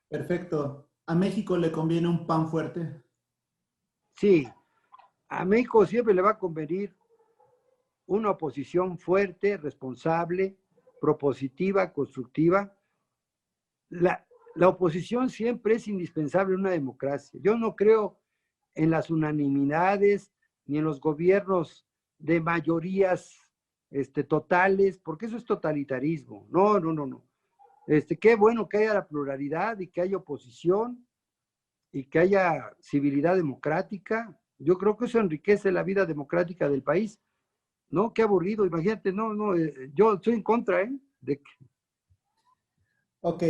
Perfecto. ¿A México le conviene un PAN fuerte? Sí, a México siempre le va a convenir una oposición fuerte, responsable, propositiva, constructiva. La oposición siempre es indispensable en una democracia. Yo no creo en las unanimidades ni en los gobiernos de mayorías totales, porque eso es totalitarismo. No, no, no, no. Qué bueno que haya la pluralidad y que haya oposición y que haya civilidad democrática. Yo creo que eso enriquece la vida democrática del país. No, qué aburrido, imagínate, yo estoy en contra, de que... Ok,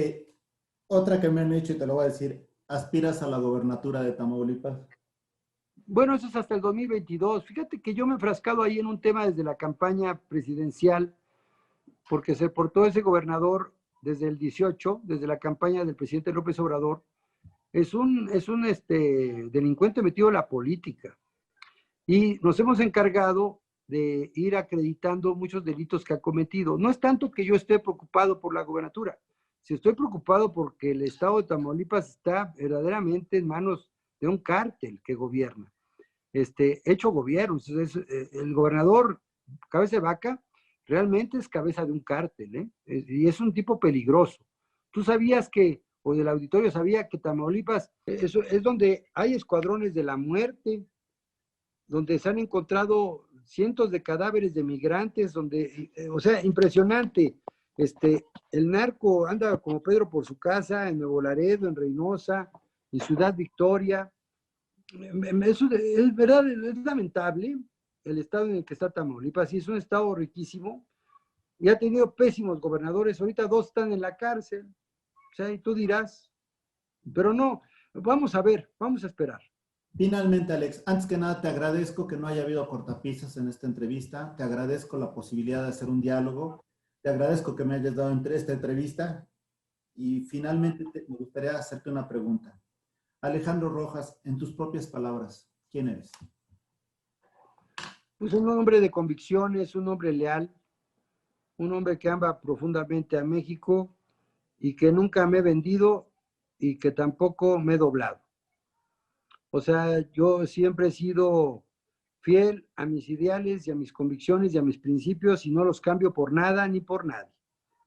otra que me han hecho y te lo voy a decir, ¿aspiras a la gobernatura de Tamaulipas? Bueno, eso es hasta el 2022. Fíjate que yo me he enfrascado ahí en un tema desde la campaña presidencial, porque se portó ese gobernador desde el 18, desde la campaña del presidente López Obrador. Es un delincuente metido en la política. Y nos hemos encargado de ir acreditando muchos delitos que ha cometido. No es tanto que yo esté preocupado por la gobernatura, si estoy preocupado porque el estado de Tamaulipas está verdaderamente en manos de un cártel que gobierna, hecho gobierno. El gobernador, cabeza de vaca, realmente es cabeza de un cártel, y es un tipo peligroso. Tú sabías que, o del auditorio sabía que Tamaulipas eso es donde hay escuadrones de la muerte, donde se han encontrado cientos de cadáveres de migrantes, donde, o sea, impresionante. El narco anda como Pedro por su casa, en Nuevo Laredo, en Reynosa, en Ciudad Victoria. Eso es verdad, es lamentable el estado en el que está Tamaulipas, y es un estado riquísimo, y ha tenido pésimos gobernadores, ahorita 2 están en la cárcel, o sea, y tú dirás, pero no, vamos a ver, vamos a esperar. Finalmente, Alex, antes que nada te agradezco que no haya habido cortapisas en esta entrevista, te agradezco la posibilidad de hacer un diálogo, te agradezco que me hayas dado esta entrevista y finalmente me gustaría hacerte una pregunta. Alejandro Rojas, en tus propias palabras, ¿quién eres? Pues un hombre de convicciones, un hombre leal, un hombre que ama profundamente a México y que nunca me he vendido y que tampoco me he doblado. O sea, yo siempre he sido fiel a mis ideales y a mis convicciones y a mis principios y no los cambio por nada ni por nadie,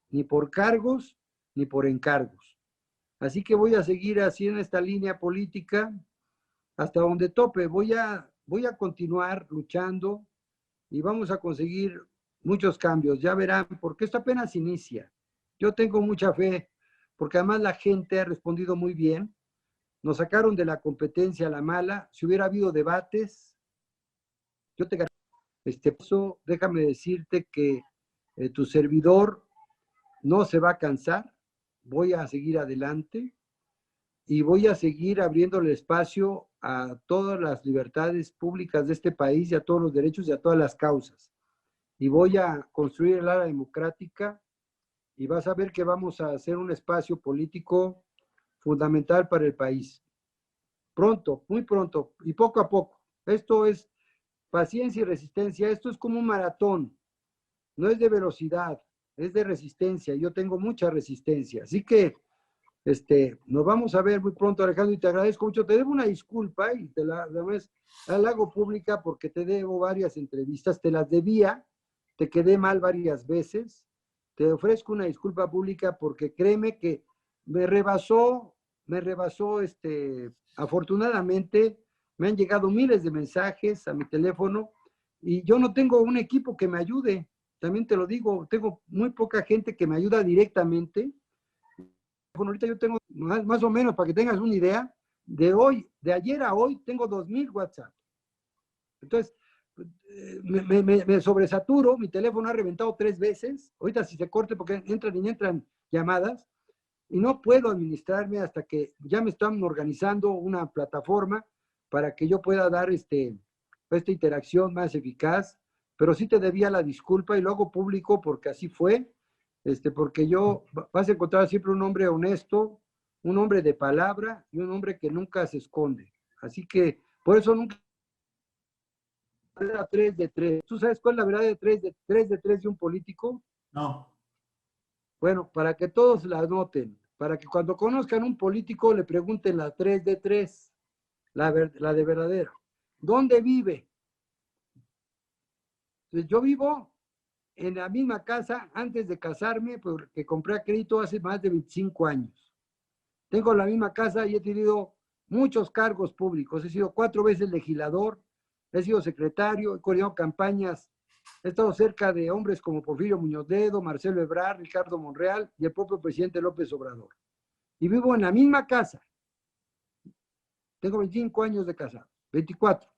ni por cargos ni por encargos. Así que voy a seguir así en esta línea política hasta donde tope. Voy a continuar luchando y vamos a conseguir muchos cambios. Ya verán, porque esto apenas inicia. Yo tengo mucha fe, porque además la gente ha respondido muy bien. Nos sacaron de la competencia a la mala. Si hubiera habido debates, yo te eso, déjame decirte que tu servidor no se va a cansar. Voy a seguir adelante y voy a seguir abriéndole espacio a todas las libertades públicas de este país y a todos los derechos y a todas las causas. Y voy a construir el área democrática y vas a ver que vamos a hacer un espacio político fundamental para el país. Pronto, muy pronto y poco a poco. Esto es paciencia y resistencia. Esto es como un maratón. No es de velocidad, es de resistencia. Yo tengo mucha resistencia. Así que nos vamos a ver muy pronto, Alejandro, y te agradezco mucho. Te debo una disculpa y te la hago pública porque te debo varias entrevistas. Te las debía, te quedé mal varias veces. Te ofrezco una disculpa pública porque créeme que me rebasó, afortunadamente, me han llegado miles de mensajes a mi teléfono y yo no tengo un equipo que me ayude. También te lo digo, tengo muy poca gente que me ayuda directamente. Bueno, ahorita yo tengo más o menos, para que tengas una idea, de ayer a hoy, tengo 2,000 WhatsApp. Entonces, me sobresaturo, mi teléfono ha reventado 3 veces, ahorita si se corte porque entran y entran llamadas, y no puedo administrarme hasta que ya me están organizando una plataforma para que yo pueda dar esta interacción más eficaz, pero sí te debía la disculpa y lo hago público porque así fue, porque vas a encontrar siempre un hombre honesto, un hombre de palabra y un hombre que nunca se esconde. Así que por eso nunca era 3 de 3. ¿Tú sabes cuál es la verdad de 3 de 3 de un político? No. Bueno, para que todos la anoten, para que cuando conozcan un político le pregunten la 3 de 3, la de verdadera. ¿Dónde vive? Entonces, yo vivo en la misma casa antes de casarme, porque compré a crédito hace más de 25 años. Tengo la misma casa y he tenido muchos cargos públicos. He sido 4 veces legislador, he sido secretario, he coordinado campañas, he estado cerca de hombres como Porfirio Muñoz Ledo, Marcelo Ebrard, Ricardo Monreal y el propio presidente López Obrador. Y vivo en la misma casa. Tengo 25 años de casado, 24.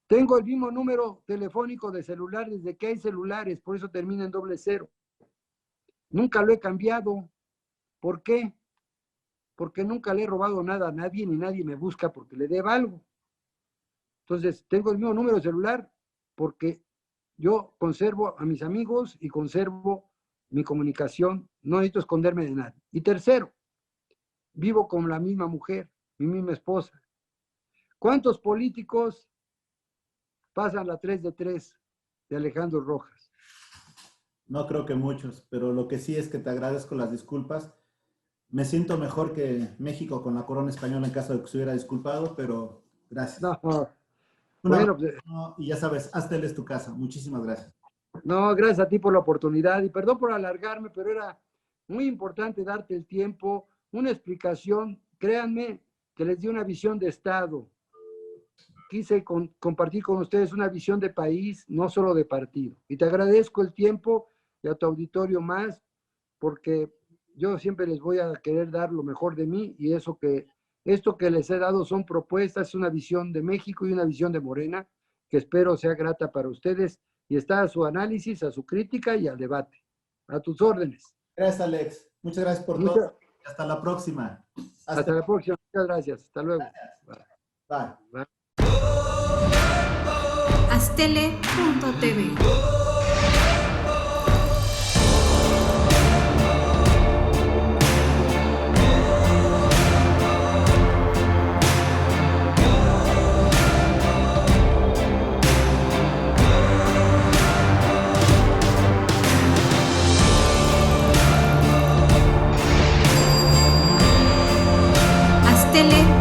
Tengo el mismo número telefónico de celular desde que hay celulares, por eso termina en 00. Nunca lo he cambiado. ¿Por qué? Porque nunca le he robado nada a nadie, ni nadie me busca porque le deba algo. Entonces, tengo el mismo número de celular porque yo conservo a mis amigos y conservo mi comunicación. No necesito esconderme de nadie. Y tercero, vivo con la misma mujer, mi misma esposa. ¿Cuántos políticos pasan la 3 de 3 de Alejandro Rojas? No creo que muchos, pero lo que sí es que te agradezco las disculpas. Me siento mejor que México con la corona española en caso de que se hubiera disculpado, pero gracias. No, Bueno, y ya sabes, hasta él es tu casa. Muchísimas gracias. No, gracias a ti por la oportunidad y perdón por alargarme, pero era muy importante darte el tiempo, una explicación. Créanme que les di una visión de Estado. Quise compartir con ustedes una visión de país, no solo de partido. Y te agradezco el tiempo y a tu auditorio más, porque yo siempre les voy a querer dar lo mejor de mí y esto que les he dado son propuestas, una visión de México y una visión de Morena, que espero sea grata para ustedes y está a su análisis, a su crítica y al debate. A tus órdenes. Gracias, Alex. Muchas gracias por todo. Hasta la próxima. Hasta la próxima. Muchas gracias. Hasta luego. Bye. Bye. Aztele.tv Aztele